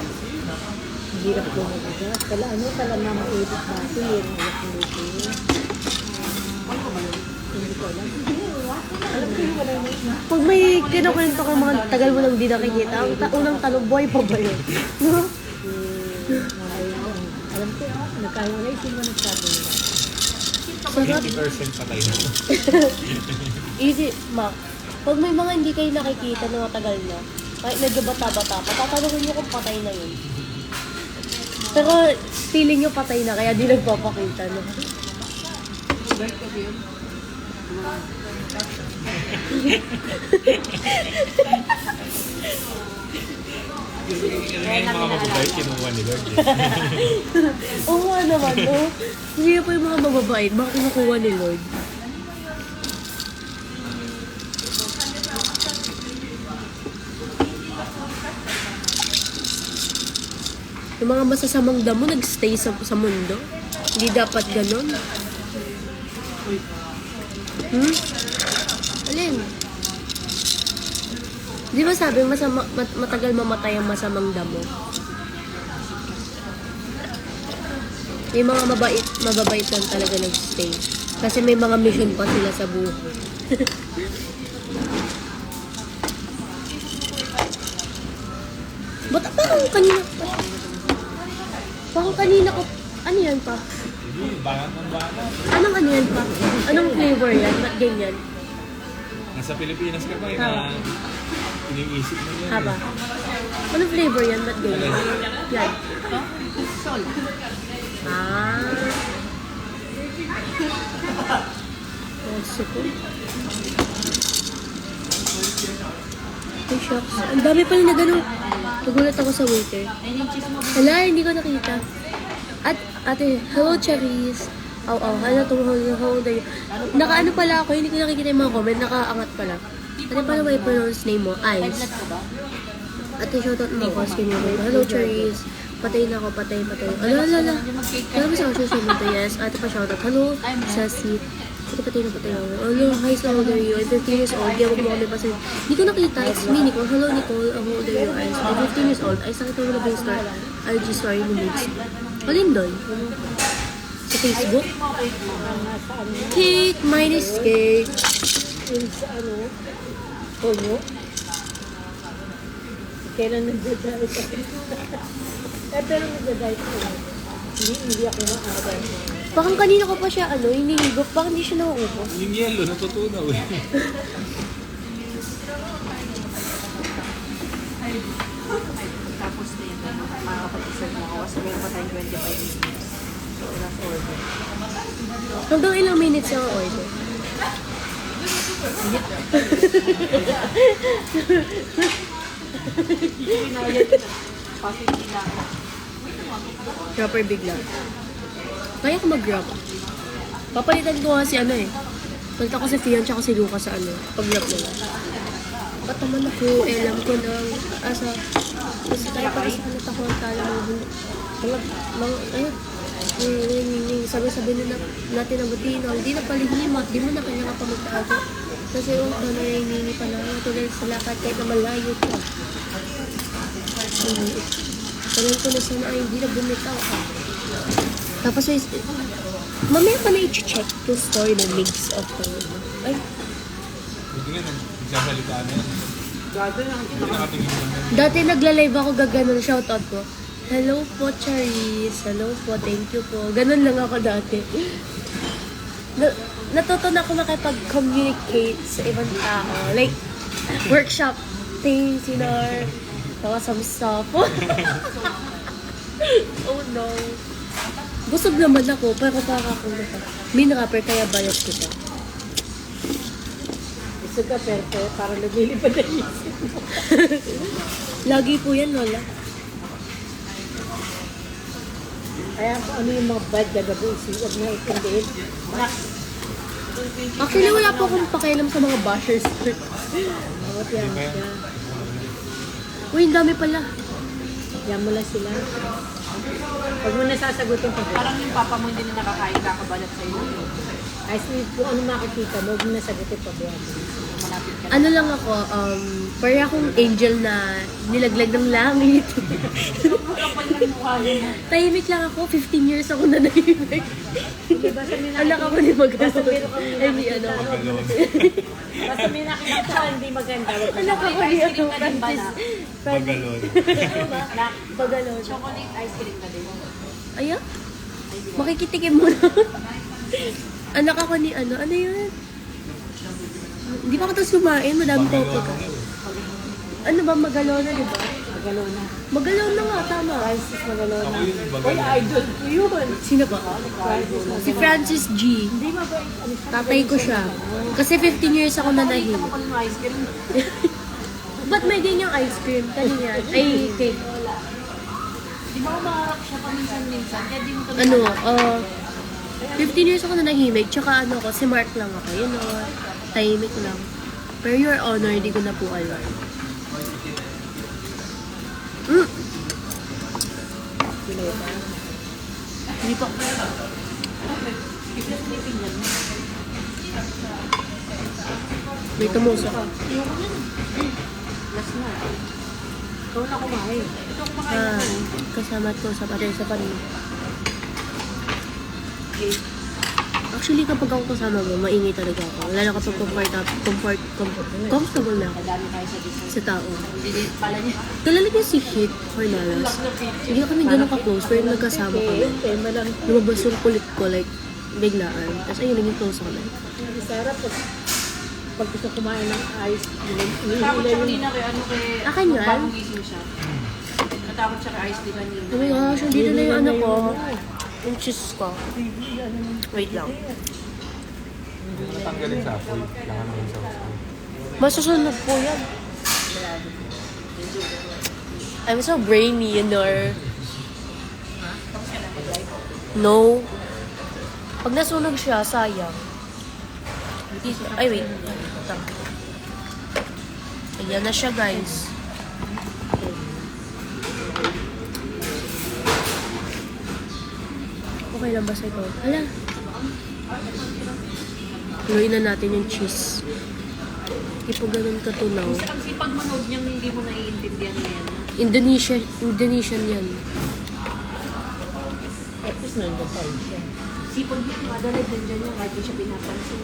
Ang hirap ko mag-adjust. Kala na ma-edit natin yun. Ang hirap ko yun. Ano ko ba yun? Hindi ko alam. Alam ko yung wala yun. Pag may kinukwento ka mga tagal mo nang di nakikita, ang unang tanong, boy pa ba yun? No? Alam ko, nagkahiwalay sino nagsabi nila. Sarap. 50% patay na. Easy, ma. Pag may mga hindi kayo nakikita na matagal na, kahit medyo bata-bata pa, tatanungin nyo kung patay na yun. Pero feeling nyo patay na, kaya di nagpapakita, no? Bert kasi yun. Yung mga mababait, kinuha ni Lord. Oo nga naman, no? Hindi pa yung mga mababait, baka kinukuha ni Lord. Yung mga masasamang damo nagstay sa mundo. Hindi dapat ganon. Alin? Di ba sabi matagal mamatay ang masamang damo? Yung mga mababait lang talaga nagstay. Kasi may mga mission pa sila sa buhay. Ba't parang kanina ko, ano yan pa? Bangat ng bangat. Anong ano yan pa? Anong flavor yan? Ba't ganyan? Nasa Pilipinas ka pa eh, na iniisip mo yan. Haba. Anong flavor yan? Ba't ganyan? Yan. Sol. Ah. Oh, suko. Ay, shucks. Ang dami pala na gano'n. Nagulat ako sa waiter. Hala, hindi ko nakita. At, ate, hello, Charis. Hello, how old are you? Nakaano pala ako, hindi ko nakikita yung mga comment, nakaangat pala. Ano pala may pronounce name mo? Ice. Ate, shoutout mo ako, skin yung hello, Charis. Patay na ako, patay. Ala. Alam mo sa ako, social media, yes. Ate pa shoutout. Hello, Sassy. Ate, patay na ako. Hello, hi, so how old are you? I'm 15 years old. Di ako mo pa sa'yo. Hindi ko nakita. It's me, Nicole. Hello, Nicole. How old are you? I'm 15 years old. Ay, sakit mo na ba yung star? IG story mo, Migs. Alin doon? Sa Facebook? Cake! Mine is cake. Yung sa ano, Toyo. Kailan nagdadayt ako? Pero nagdadayt ako. Hindi ako na-adayt. Bakang kanina ko pa siya, hinihigop. Bakit hindi siya nauupo? Yung yellow, natutunaw eh. Tapos na yun, makakapag-serve mo ako. Kasi meron pa tayong 25 minutes. So, last order. Hanggang ilang minutes yung order? Positive na ako. Dropper bigla. Kaya ko mag-drop. Papalitan ko nga si ano eh. Palitan ko si Fion tsaka si Lucas sa ano. Pag-lap nila. Ba't naman ako, alam ko nang asa. Kasi tayo pa sa kanat ako ang tala sabi-sabi na natin ang butino. Hindi na palihimat. Di mo na kanya ka pamagtago. Kasi yung ano ay nini pa lang. Tulad sa lakad kahit na malayo ko. Sabihin ko na sana ay hindi na bumitaw ka. Tapos ay, mamaya pa na i-check yung story ng mix of ay, Hindi nga, nagsasalitaan na yan. Hindi nakatingin lang yan. dati nagla-live ako gaganon shoutout ko. Hello po, Charis. Hello po, thank you po. Ganon lang ako dati. Natuto na ako makipag-communicate sa ibang tao. Like, workshop things, you know, mga some stuff. Oh no. Busog naman ako, pero kakakulo pa. May rapper kaya bayad kita. Gusto ka, pero para lumilipad na isip. Lagi po yan, Lola. Kaya kung ano yung mga bad gagabusin, huwag na itindihin. Actually, wala po akong pakialam sa mga bashers. Bawat yan siya. Uy, ang dami pala. Yan mo lang sila. Huwag mo na sasagutin pa. Parang yung papa mo hindi na nakakain, kakabalat sa'yo. Ay, kung ano makikita mo, huwag mo na sagutin pa. Malapit ka. Ano lang ako, parang akong angel na nilaglag ng langit. Tahimik lang ako, 15 years ako na nahimik. Diba sa mina, Anak ako ni Magano. meron kami Ay, di ano. basta may nakikita ka, hindi maganda. Huwag mo Anak ako ni ano, Francis. Bagalon. Bagalo. Chocolate ice cream na din. Aya? Makikitikim mo na. Anak ako ni ano, ano yun? Hindi pa ako tapos kumain, madami pa ako pagka. Ano ba, Magalona, di ba? Magalona. Magalona nga, tama. Francis Magalona. Ako yung Uy, bagalon. idol ko yun. Sino ba? Francis Magalona. Si Francis G. Hindi mabait. Ano siya? Tatay ko siya. Kasi 15 years ako nanahimik. Ako ng ice cream. Ba't may ganyang ice cream? Kanina. Ay, cake. Di ba umaharap siya paminsan-minsan? Kaya di mo kami Ano, 15 years ako nanahimik. Tsaka ano ko, si Mark lang ako. Yun o, tahimik lang. Pero your honor, hindi ko na po alam. Hindi pa. May tumuso ka. Last na. Ikaw na kumain. Kasama ko sa pader sa panin. Actually, kapag ako kasama mo, maingay talaga ako. Lalo kapag comfortable na ako Madami tayo sa dessert. sa tao. Hindi pala niya. Kalala niya si Hit Cornelas. Hindi kami ganun ka-close, pero nagkasama kami. Eh, malang Lumabas yung kulit ko, like, biglaan. Tapos ayun, naging close kami. sarap pag gusto kumain ng ice, Natakot siya yung kanina kay ano kay... Akin yan? Bagong gising siya. Natakot siya kay ice di kanina. Oh my gosh, dito na yung ano ko. Yung cheese ko. Wait lang. Natanggalin sa apoy. Kailangan naman sa apoy. Masusunog po yan. I'm so brainy, you know. No. Pag nasunog siya, sayang. Ay, wait. Ito. Ayan na siya, guys. Okay lang ba sa ito? Hala. Tuloy na natin yung cheese. Hindi po ganun katunaw. Ang sipag manood niyang hindi mo naiintindihan na yan. Indonesian yan. Tapos nandiyan pa rin siya. Sipag niya, madalag nandiyan niya kahit di siya pinapansin.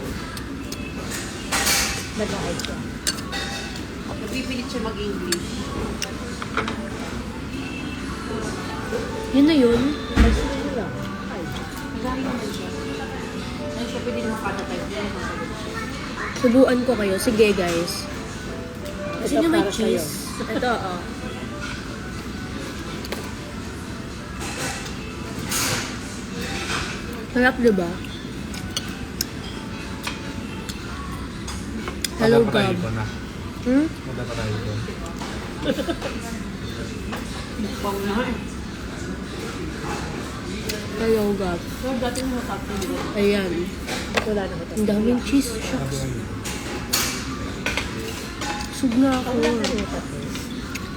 Nag-aay siya. Napipilit siya mag-English. Yun na yun. Ay, sige lang. Ay, Magaling naman siya. Ay, siya pwede naman kada-type niya. Masagot siya. Subuan ko kayo. Sige, guys. Kasi Ito nyo may para cheese. Ito, oh. Sarap, diba? Hello, Magpapatayo Gab. ko na. Hmm? Magpapatayo ko. Mukbang na eh. Hello, God. So, dati mo top din. Ayan. Wala na ba ito? Ang daming cheese. Shucks. Sug na ako.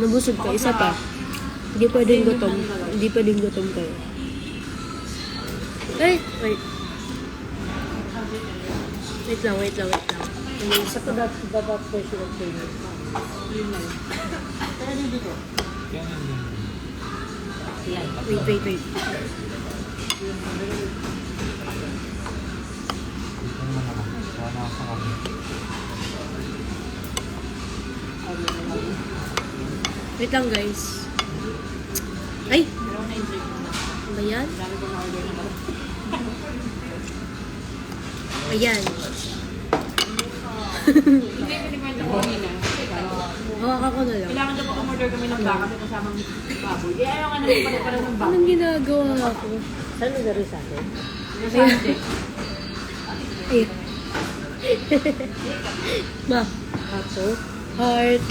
Nabusog ka. Isa pa. Hindi pwedeng gutom. Hindi pwedeng gutom kayo. Ay! Wait. Wait lang. Sa baba po sila trainer. Pero dito. Yan yan. Yan. Wait. Ito naman ako. Wala ako sa kami. Wait lang, guys. Ay! Pero na-enjoy ko na. Ano ba yan? Dami ko na-order na ba? Ayan. Hindi, pinipwede ko nila. Hawak ako na lang. Kailangan daw pa umorder kami ng baka may kasamang baboy. Eh, ayaw nga naman pala ng baka. Anong ginagawa ko? Saan nagari sa akin? Nasante. Ay. Ma. Ako? Heart.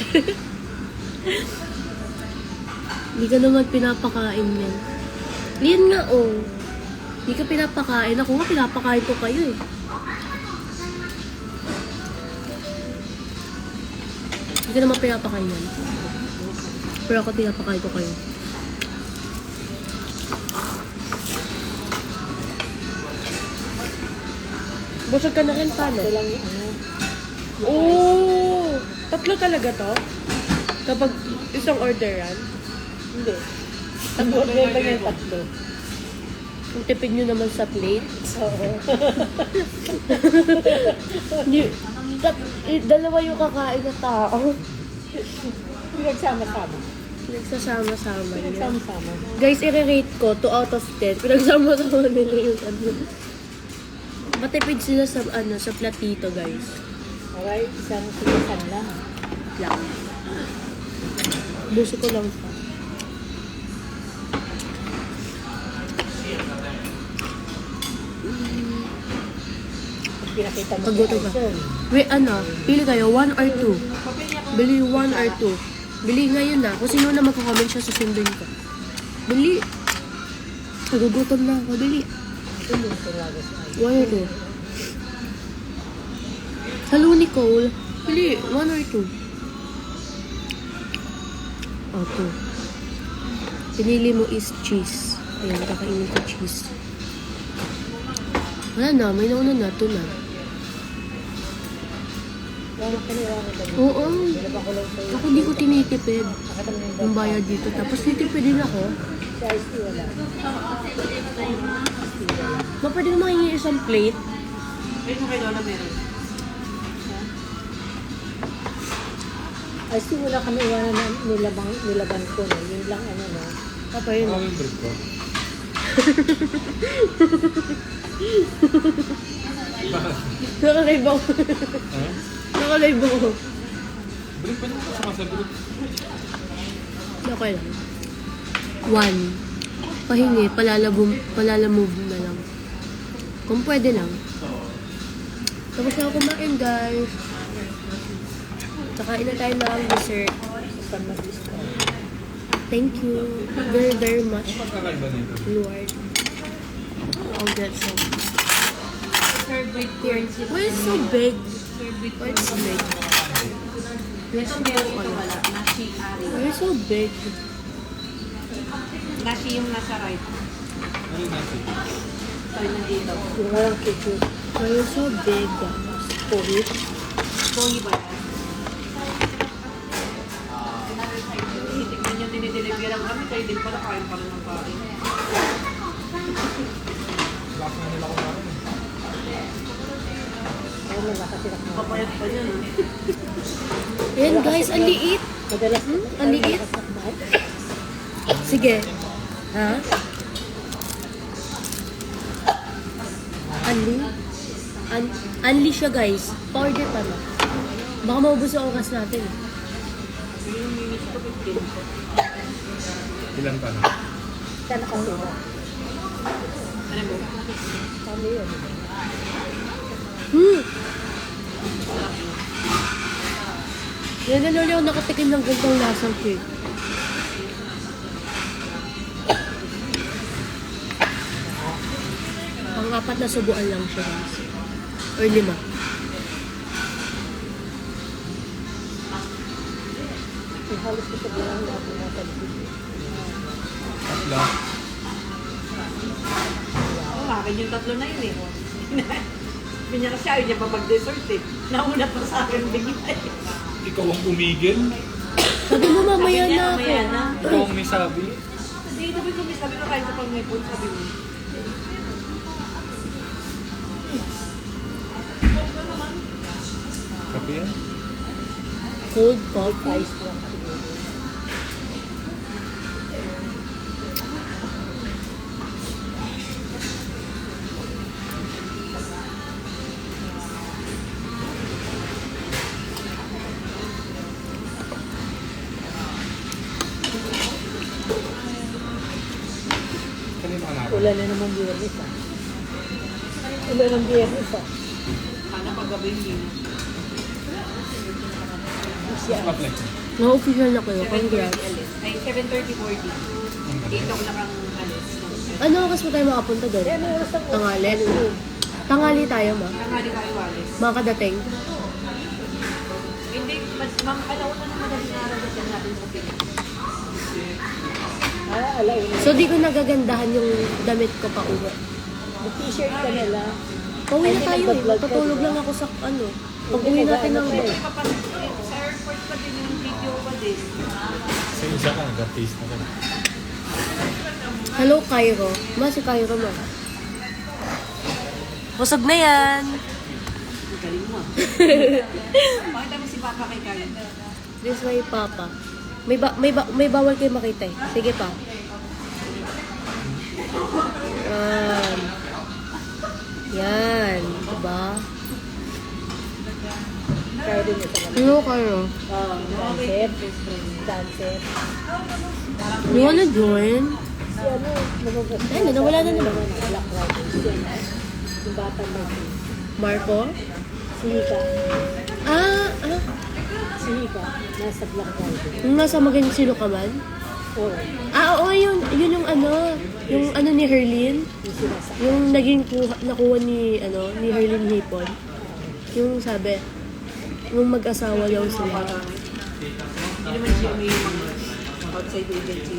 Hindi ka naman pinapakain yan. Yan nga, oh. Hindi ka pinapakain. Ako nga, pinapakain ko kayo eh. Hindi ka naman pinapakain yan. Pero ako pinapakain ko kayo. Busog ka na rin, paano? Ito lang yung ano. Oh! Tatlo talaga to? Kapag isang orderan? Hindi. Ang order lang yung tatlo. Ang tipid nyo naman sa plate. Oo. Hindi, dalawa yung kakain na tao. Pinagsama-sama. Nagsasama-sama niya. Pinagsama-sama. Guys, i-rate ko 2 out of 10. Pinagsama-sama nila yung ano. Matipid sila sa ano, sa platito, guys. Alright, isang sinisan lang. Lang. Buso ko lang pa. Pag pinakita mo Pagbuto kay ka. Tyson, Wait, ano? Pili kayo, 1 or 2? Bili 1 or 2. Bili ngayon na. Kung sino na magko-comment siya, susundin ko. Bili. Nagugutom na ako. Bili. ito yung tinago sa akin. 1 or 2? Hello, Nicole. Bili. 1 or 2? Oh, 2. Pinili mo is cheese. Ayan, kakainin ko cheese. Wala na. May nauna na. 2 na. Wala ka niya ba? Oo. Nilaba ko lang sa'yo. Ako di ko tinitipid. Nakita mo yung Ang bayad dito. Tapos titipid din ako. sa ice tea wala. Ma, pwede naman hingi isang plate. Ayun mo kay Lola meron. Ice tea wala kami iwanan na nilaban ko. No? Yun lang ano no. Papa, yun. Ano yung break ko? Nakalive ako. Ha? Nakalive ako. Break pa naman sa masagot. Okay lang. 1. Pahingi, palalamove na lang. Kung pwede lang. Tapos na ako kumain, guys. Kakain na tayo ng dessert. Saan mag-discount? Thank you very, very much, Magkakaiba nito. Lord. I'll get some. Served with currency. Why is so big? Served with Why is so big? Ito meron ito wala. Nashi ari. Why is so big? Nashi yung nasa right. Ano yung natin? So, yun nandito. Yung walang kitchen. Why is so big, guys? Pohit. Bongi ba yan? Tignan nyo, dinideliveran kami. Kayo din pala, kain pa rin ng kain. Lakas na nila kumain. Ayun na nakasirak na. Papayat pa dyan. Ayan, guys, ang liit. Madalas Ang liit. Sige. Ha? Unli siya, guys. Powder pa na. Baka maubos ang oras natin. Yung minutes ko, 15. Ilan pa na? Saan nakasira? Ano mo? Kami yun. Yan na lang ako nakatikim ng gantong lasang cake. 4 na subuan lang siya. Or 5. Halos ko sa bilang natin na talbig. Tatlo. Oo, akin yung 3 na yun eh. Ganyan kasi ayaw niya pa mag-dessert eh. Nauna pa sa akin bigla eh. Ikaw ang tumigil. Sabi mo, mamaya Sabi niya, na ako. mamaya na. Ikaw ang may sabi. Hindi, sabi ko kahit sa pag may food, sabi mo. Kape yan? Cold coffee. Ice lang siguro. Kanina ka na ako. Ulan na naman biyernes ah. Ulan ng biyernes ah. Sana paggabi hindi na. Siya. Apply. Na-official na kayo. Congrats. Ay, 7:30 boarding. 8 o'clock ang alis. Ano oras mo tayo makapunta doon? Ano oras ang Tanghali? Tanghali tayo, ma. Tanghali kayo alis. Makadating. Hindi, alauna na madaling araw na siya natin sa Pilipinas. alauna. So, di ko nagagandahan yung damit ko pa uwi. Mag-t-shirt ka na lang. Pauwi na Ay, tayo eh. nag-vlog ka, Matutulog di ba? lang ako sa pag uwi natin ng Hindi, Sa airport pa din yung video pa din. Sa isa ka, nag-taste na ka. Hello, Cairo. Ma, si Cairo, ma. Busog na yan. Ang galing mo. Pakita mo si Papa kay Karen. This way, Papa. May bawal kayo makita eh. Sige pa. Yan. Yan. Diba? kaya din ito naman. Hello, Cairo. Sunset. Sunset. You wanna join? Si ano, namabas. Ay, nawala na naman. Black Riders. Yung batang mag Marco? Si Hika. Ah. Si Hika. Nasa Black Riders. Yung nasa magaling sino ka man? Oo. Oo, yun yung ano. Yung ano ni Herlin. Yung sinasa. Yung naging nakuha ni Herlin Hipon. Yung sabi, yung mag-asawa daw sila. Hindi naman siya may mga outside agency.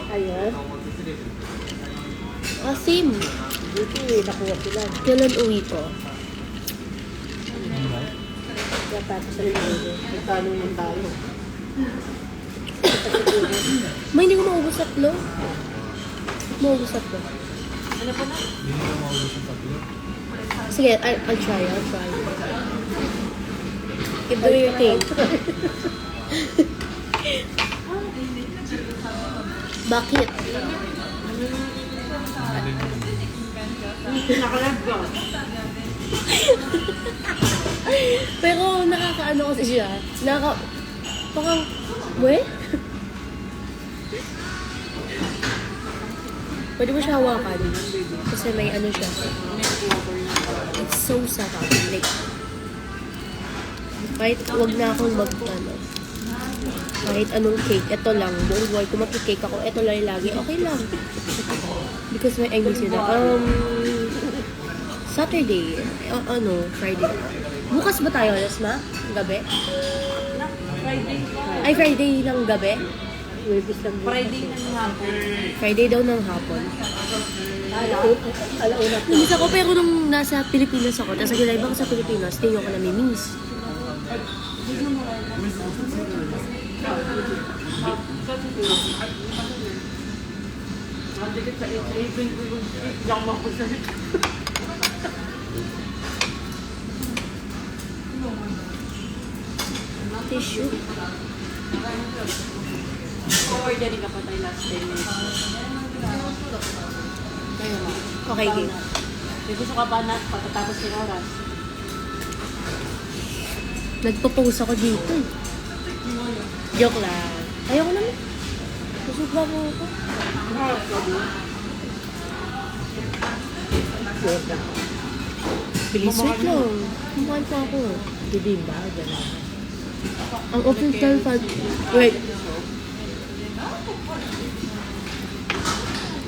Ayun. Asim. Buti nakuha sila. Kailan uwi ko? Kaya tapos sa lalo. Nagtanong tayo. Ma, hindi ko maubos 3. Maubos 3. Ano pa na? Hindi mo maubos yung tatlo. Sige, I'll try. Give do your thing. Bakit? Nakalag ba? Pero nakakaano kasi siya. Parang, we? Pwede mo siya hawakan. Kasi may ano siya. It's so sarap. Like, kahit wag na akong kahit anong cake, ito lang. Buong buhay, kung makikake ako, ito lang yung lagi. Okay lang. Because I miss it. Saturday. Friday. Bukas ba tayo, Lesma? Gabi? Friday pa. Ay, Friday ng gabi? Webis lang yun. Friday na ng hapon. Friday daw ng hapon. Alauna po. Namiss ako, pero nung nasa Pilipinas ako, tapos nag-live ako sa Pilipinas, tingin ko na may miss. Nakadikit sa 8 ko yung lang ako sa Tissue. ordering ka pa tayo last 10 minutes. Kaya mo. Okay, game. May gusto ka ba na pagkatapos ng oras? Nagpo-post ako dito. Joke lang. Ayoko naman. Busog ba mo ako? Bilis, wait lang. Kumain pa ako. Bibimba, gano'n. Ang official fan... Wait.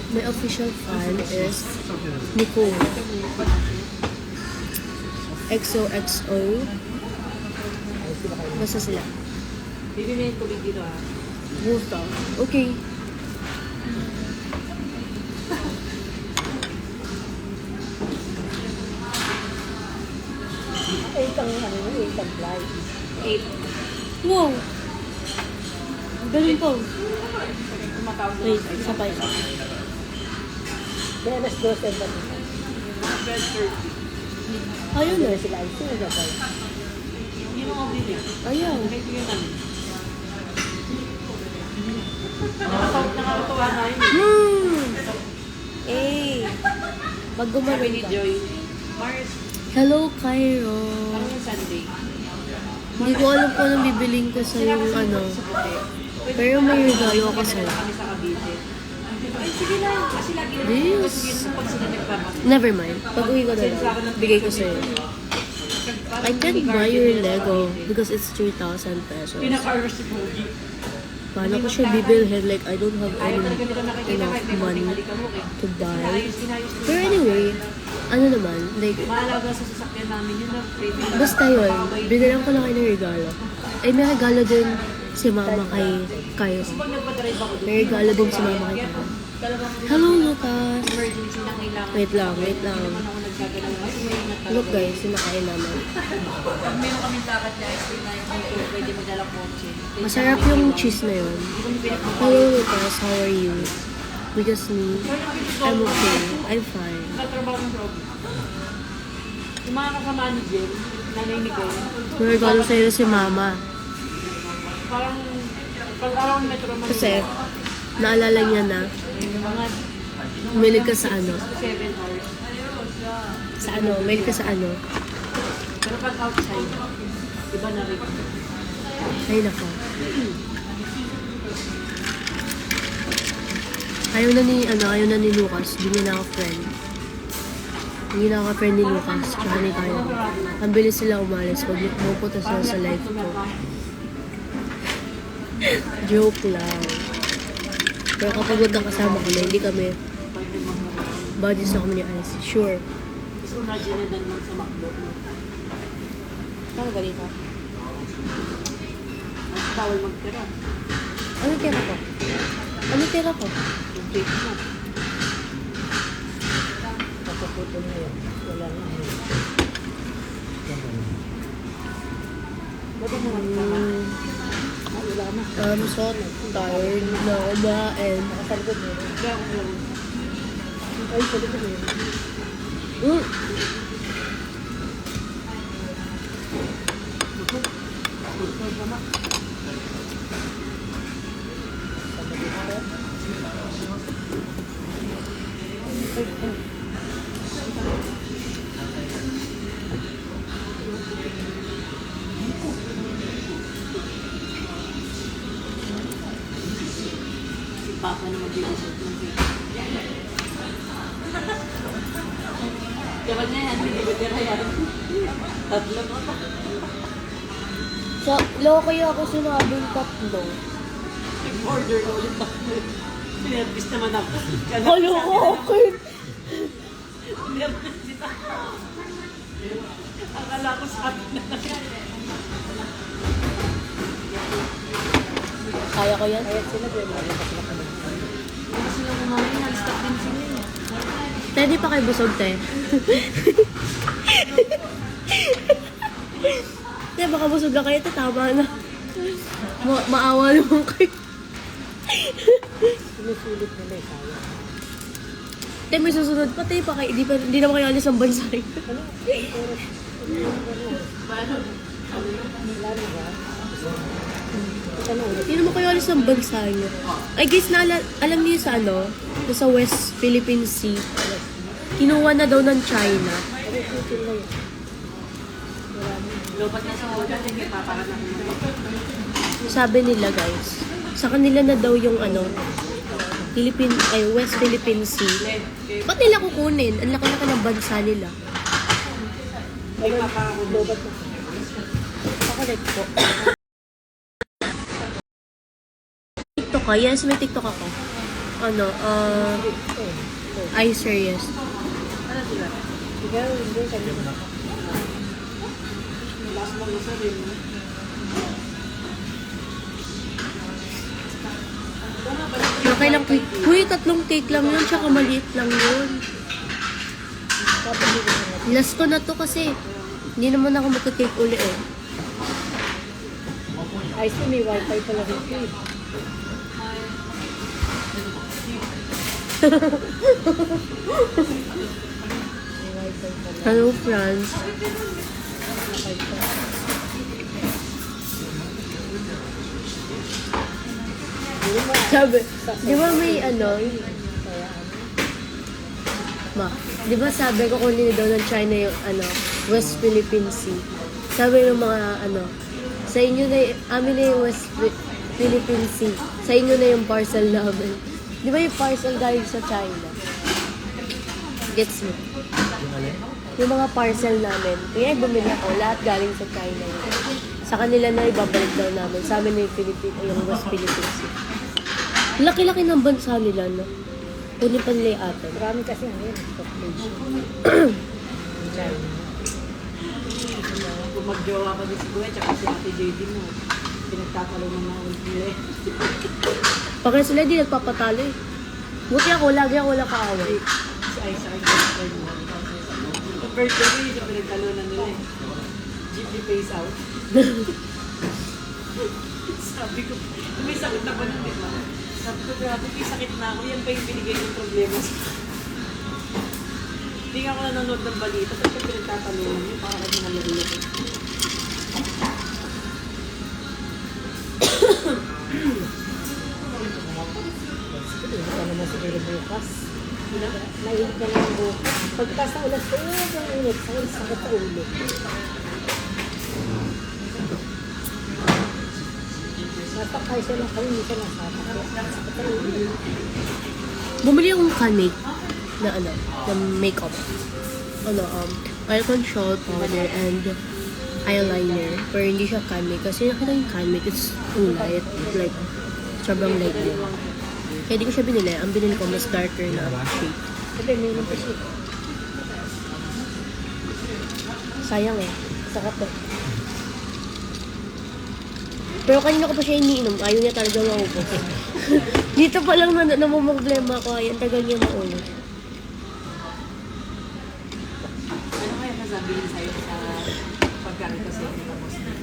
My official fan is Nicole. XOXO. Basta sila. Bibi mo yung tubig dito ah. Gusto. Okay. Eight ang flight. 8. Wow! Galing po. Kumatawag na. Wait, isa pa isa. Kaya alas 12 ang dami. 12:30. Ayun Kaya eh. sila ay sinagabay. Hindi mo mabili. Ayun. Kahit yun namin. Nakakatuwa na yun. Eh. Pag Sabi gumaling ni ka. Joy, Mars, Hello, Cairo. parang yung Sunday. Hindi ko alam kung anong bibiling ko sa yung ano. Pero may regalo ako sa'yo. Kami sa Cavite. Ay, sige lang. Kasi lagi na Yes. kasi yun pag sila nagpapakita. Never mind. Pag uwi ko na lang, bigay ko sa'yo. I can't buy your Lego because it's 3,000 pesos. Pinaka-arvest si Pogi. Paano ko siya bibilhin? Like, I don't have Ayaw any talaga nila nakikita enough kahit may money konting halik-amok eh. to buy. Inayos Pero anyway, ano naman, like, Mahalaga sa sasakyan namin yun na craving. basta yun, binilang ko lang kayo ng regalo. Ay, may regalo din si mama kay Cairo. Pag nagpa-drive ako May regalo din si mama kay Cairo. talagang Hello, Lucas! emergency na kailangan. Wait lang, wait lang. Naman ako nagkagalaw kasi may ingat Look guys, sinakain naman. Pag meron kaming lakad na ice cream na dito, pwede mo dalang kotse. Masarap yung cheese na yun. Hindi kami pinagpapalala. Hello, Lucas, how are you? Because me, I'm okay. I'm fine. Nagtrabaho ng program. Yung mga kasama ni Jen, nanay ni Gwen, May regalo sa'yo si mama. parang pag araw ng Metro Manila, Kasi, naalala niya na, yung mga umilig ka sa ano. 7 hours. Sa ano, umilig ka sa ano. Pero pag outside, iba na rin. Ay, nako. Ayaw na ni Lucas. Hindi niya na ako friend. Hindi na ako friend ni Lucas. Tsaka ni Kyle. Ang bilis sila umalis. Pag pupunta sila sa life ko. Joke lang. Pero kapag huwag kasama kami, hindi kami buddies na kami ni Ice. Sure. Gusto na Jen na lang sa McDo. Saan ganito? Mas bawal magtira. Ano tira ko? Ano tira ko? Yung date mo. Kapaputol na yun. Wala na. Ba't mo magtama? Wala na. I'm so tired na kumain. Nakasalgod mo. Kaya ako lang. Ay, salgod mo. Mm. Si Papa na mag-i-resort ng date. Kapag na yan, hindi ko tira yan. Tatlo ko pa. So, loko kaya ako sinabing tatlo. Nag-order na ulit ako. Sinervice naman ako. Halo ko, okay. Sinervice sila. Akala ko sa akin na Kaya ko yan. Kaya sila doon. Nakita sila kami. Hindi sila kumain. Non-stop din sila eh. Te, di pa kayo busog, te. Te, baka busog na kayo, te. Tama na. Maawa naman kayo. Sinusulit nila eh. Kaya. Te, may susunod pa, te. Hindi naman kayo alis ang bansa rin. Wala na ba? Ito na ulit. Hindi naman kayo alis ng bansa niyo. Ay, guys, alam niyo sa ano? Sa West Philippine Sea. Kinuha na daw ng China. Ay, sutil na yun. Lobat na sa hotel, hindi papakat na Sabi nila, guys, sa kanila na daw yung ano, West Philippine Sea. Ba't nila kukunin? Ang laki-laki ng bansa nila. Ay, lobat na. Pakulit po. TikTok ka? Yes, may TikTok ako. ano, ay serious. Ano sila? Ikaw, hindi, kanina. Last mo na sa rin. Okay lang, cake. Uy, 3 cake lang yun, tsaka maliit lang yun. Last ko na to kasi hindi naman ako magka-cake uli eh. Ay, so may wifi pala dito eh. May wifi pala. Hello, France. Sabi, di ba may ano, ma, di ba sabi ko kunin daw ng China yung ano, West Philippine Sea. Sabi ng mga ano, sa inyo na amin na yung West Philippine Sea. Sa inyo na yung parcel namin. Di ba yung parcel galing sa China? Gets mo? Yung mga parcel namin, kaya bumili ako, lahat galing sa China. Sa kanila na ibabalik daw namin. Sa amin na yung West Philippine Sea. Laki-laki ng bansa nila, no? Kunin pa nila yung atin. Marami kasi ano yun, population. Kung mag-jowa ka din si Kuya, tsaka si Ate JD mo. Pinagtatalo ng mga ulit nila eh. Pagka sila di nagpapatalo eh. Buti ako, lagi ako wala kaaway. Si Aiza ang girlfriend mo. Yung birthday ko yun, yung pinagtalo na nila eh. Jeepney face out. Sabi ko, may sakit na ba nun, di ba? Sabi ko, grabe, may sakit na ako. Yan pa yung binigay ng problema sa Hindi nga ako nanonood ng balita. Tapos yung pinagtatalunan niyo, para kami nalulunod. Hindi ka naman siguro bukas. Nailit ka naman bukas. Pagkas sa ulas ko, ang init. Sakit sa ulo. Nasakay siya lang kami, hindi siya nasakay. Sakit sa ulo. Bumili akong Canmake na ano, na makeup. Ano, oil control powder and eyeliner. Pero hindi siya Canmake kasi nakita yung Canmake, it's too light. Like, sobrang light din. Kaya di ko siya binili. Ang binili ko, mas darker na shade. Sabi, may naman pa siya. Sayang eh. Sakap eh. Pero kanina ko pa siya iniinom. Ayaw niya talaga maubos. Dito pa lang na namumroblema ko. Ay, ang tagal niya maulog. Ano kaya nasabihin sa'yo sa pagkarito sa inyo ng Muslim?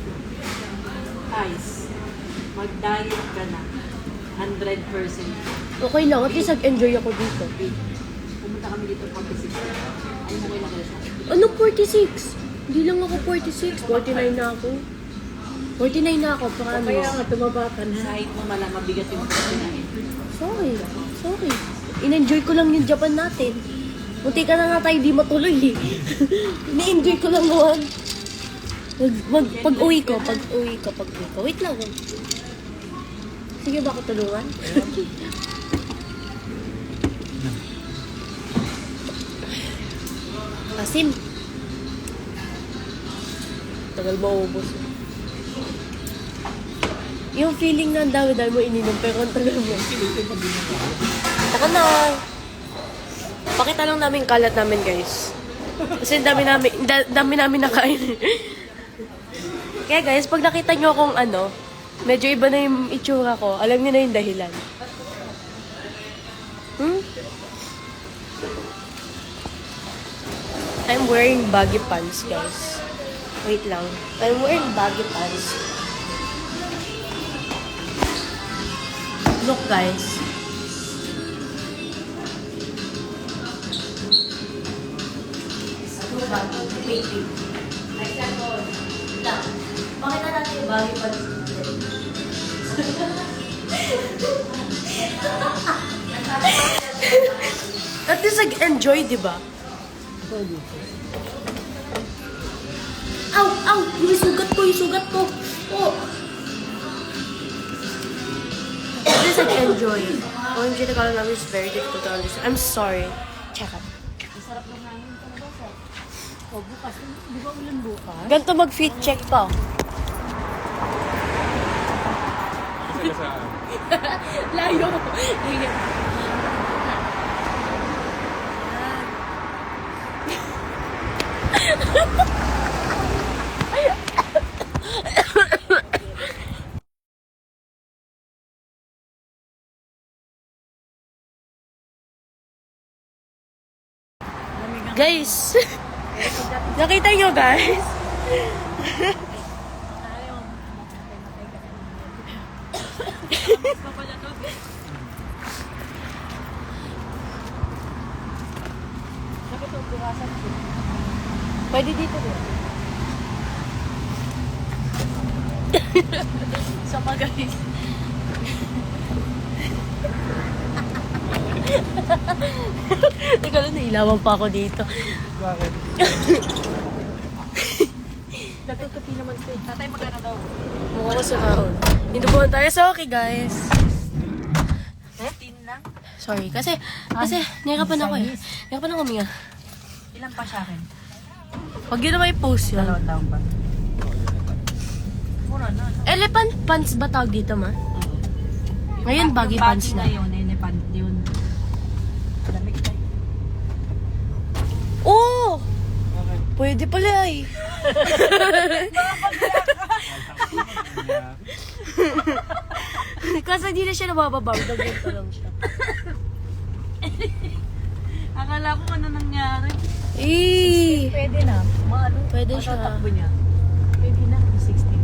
Guys, mag-diet ka na. 100%. Okay lang. At least nag-enjoy ako dito. Pumunta kami dito 46. Ano mo kailangan sa akin? Ano 46? Hindi lang ako 46. 49 na ako. 49 na ako. Paano? Kaya nga, tumaba ka na. Sa height mo malang mabigat yung pagkinahin. Sorry. Sorry. In-enjoy ko lang yung Japan natin. Munti ka na nga tayo di matuloy eh. Ini-enjoy ko lang naman. Pag-uwi ko. Wait lang. Sige ba ako tulungan? Asim. Tagal ba ubos? Yung feeling na ang dami-dami mo ininom pero ang tagal mo. Taka na. Pakita lang namin yung kalat namin, guys. Kasi dami namin nakain. Kaya guys, pag nakita nyo akong ano, medyo iba na yung itsura ko, alam niyo na yung dahilan. I'm wearing baggy pants, guys. Wait lang. I'm wearing baggy pants. Look, guys. Wait. Lang. Pakita natin yung baggy pants. At least nag-enjoy, di ba? Ow! Ow! Yung sugat ko! Oh! At least nag-enjoy. OMG, the color namin is very difficult to understand. I'm sorry. Check out. O, bukas. Di ba ulan bukas? Ganito mag-fit check pa. Kasi sa Layo. Guys, nakita nyo guys? Pwede dito din. Sama guys. Teka lang, nailawan pa ako dito. Bakit? Natutupi naman siya. Tatay, magkano daw? Mukha ko sa kaon. Indubuhan tayo sa okay guys. 15 lang. Sorry, kasi nahirapan ako eh. Nahirapan ako Mia. Ilan pa siya akin? Pag yun naman i-post yun. Dalawang taon pa. Mura na. Elephant pants ba tawag dito ma? Ngayon baggy pants na. Yung baggy na yun, pant yun. Lamig tayo. Oo! Pwede pala eh. Kasi hindi na siya nabababang. Dagyan pa lang siya. Akala ko ano nangyari. Eh! Pwede na. Maano? Pwede siya. Matatakbo niya. Pwede na. 16.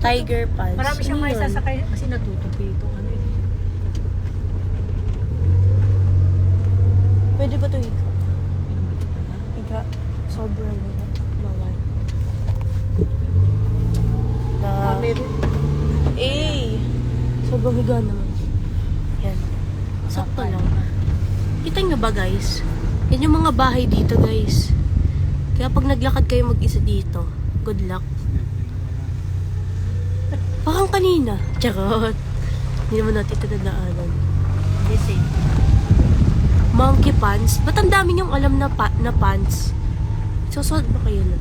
Tiger pants. Marami siyang Ano may yun? sasakay kasi natutupi itong ano yun. Pwede ba ito higa? Higa. Sobrang higa. Mawal. Na... Eh! Sobrang higa naman. Yan. Sakto lang. Kita nyo ba guys? Yan yung mga bahay dito guys. Kaya pag naglakad kayo mag-isa dito, good luck. Parang kanina. Charot. Hindi naman natin ito nadaanan. Hindi same. Monkey pants. Ba't ang dami niyong alam na, na pants? Susuot ba kayo na?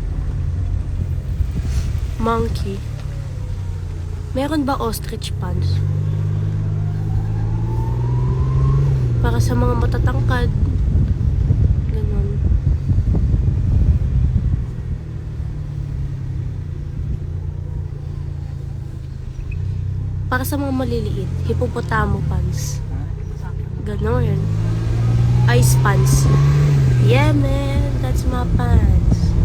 Monkey. Meron ba ostrich pants? Para sa mga matatangkad. Ganun. Para sa mga maliliit. Hippopotamo pants. Ganon. Ice pants. Yeah, man. That's my pants.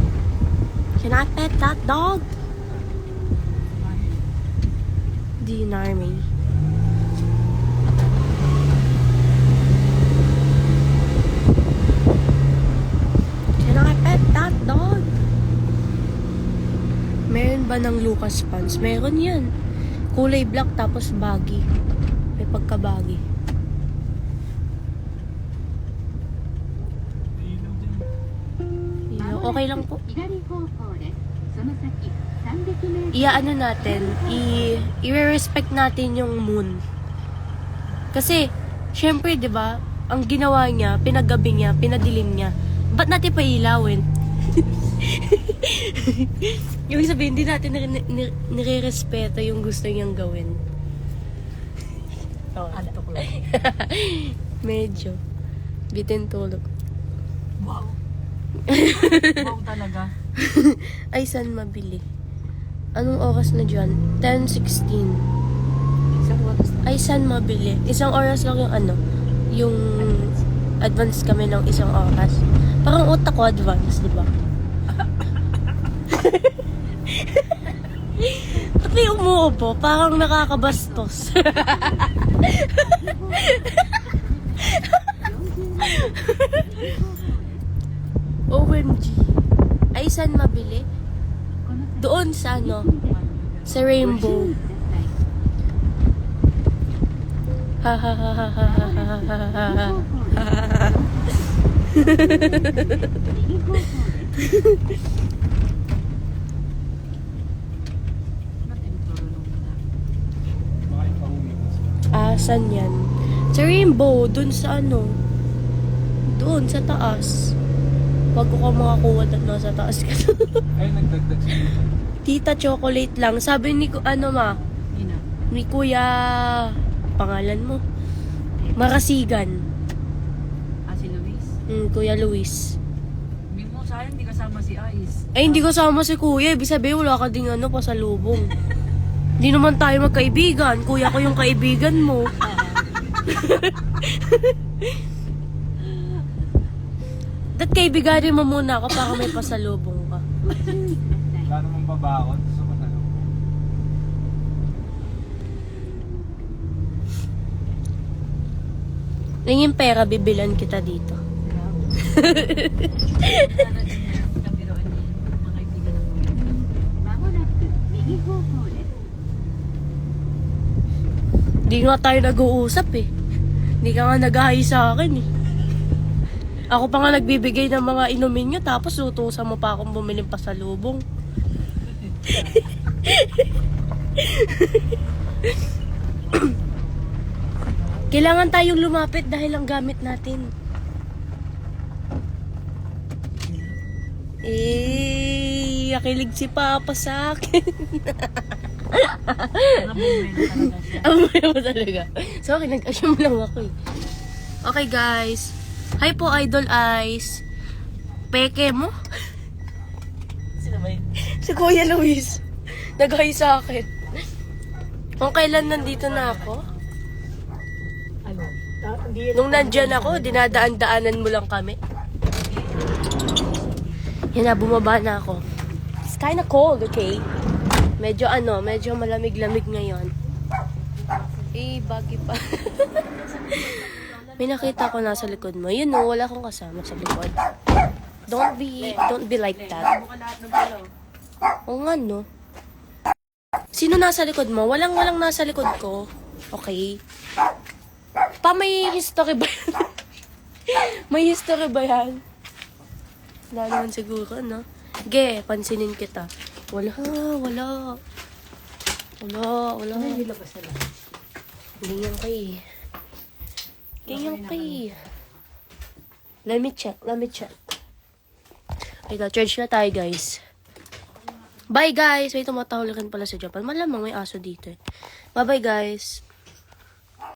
Can I pet that dog? Dinar me. Can I pet that dog? Meron ba ng Lucas pants? Meron yan. Kulay black tapos baggy. May pagka-baggy. Okay lang po. Iaano natin, i-respect natin yung moon. Kasi, syempre, di ba, ang ginawa niya, pinaggabi niya, pinadilim niya. Ba't natin pa ilawin? Yung sabihin, hindi natin nire-respeto yung gusto niyang gawin. Antok lang. Medyo. Bitin tulog. Wow. Wow talaga. Ay, saan mabili? Anong oras na dyan? 10:16. Isang oras na. Ay, saan mabili? Isang oras lang yung ano? Yung advance kami ng isang oras. Parang utak ko advance, di ba? Ba't may umuupo? Parang nakakabastos. OMG. Ay, saan mabili? Doon sa ano? Sa Rainbow. Ha ha ha ha ha ha ha ha ha. Saan yan? Sa Rainbow, dun sa ano? Doon, sa taas. Wag ko ka makakuha na nasa taas ka. Ay, nagdagdag siya. Tita, chocolate lang. Sabi ni, ano ma? Ina. Ni Kuya, pangalan mo? Marasigan. Si Luis. Kuya Luis. Hindi mo, sayang hindi kasama si Ice. Ay, hindi ko sama si Kuya. Ibig sabihin, wala ka ding ano, pasalubong. Hindi naman tayo magkaibigan. Kuya ko yung kaibigan mo. Dat kaibiganin mo muna ako para may pasalubong ka. Wala namang babakot sa pasalubong. Tingin pera, bibilan kita dito. Kabiroan niya yung mga kaibigan ng kuya. Di nga tayo nag-uusap eh. Hindi ka nga nag-ahay sa akin eh. Ako pa nga nagbibigay ng mga inumin nyo, tapos utusan mo pa akong bumiling pasalubong. Kailangan tayong lumapit dahil ang gamit natin. Nakilig si Papa sa akin. Mga bumili talaga siya. Ang mo talaga. So, okay, nag-assume lang ako eh. Okay, guys. Hi po, Idol Eyes. Peke mo? Sino ba yun? Si Kuya Luis. Nag-hi sa akin. Kung kailan nandito na ako? Ano? Hindi Nung nandyan ako, dinadaan-daanan mo lang kami. Yan na, bumaba na ako. It's kinda cold, okay? Medyo malamig-lamig ngayon. Bagay pa. May nakita ko nasa likod mo. You know, wala akong kasama sa likod. Don't be like that. Oo nga, no? Sino nasa likod mo? Walang nasa likod ko. Okay. May history ba yan? May history ba yan? Wala naman siguro, no? Ge, pansinin kita. Wala. Hindi labas na lang. Ganyan kay. Let me check. Ay, charge na tayo, guys. Bye, guys. May tumatahol rin pala sa Japan. Malamang may aso dito eh. Bye-bye, guys.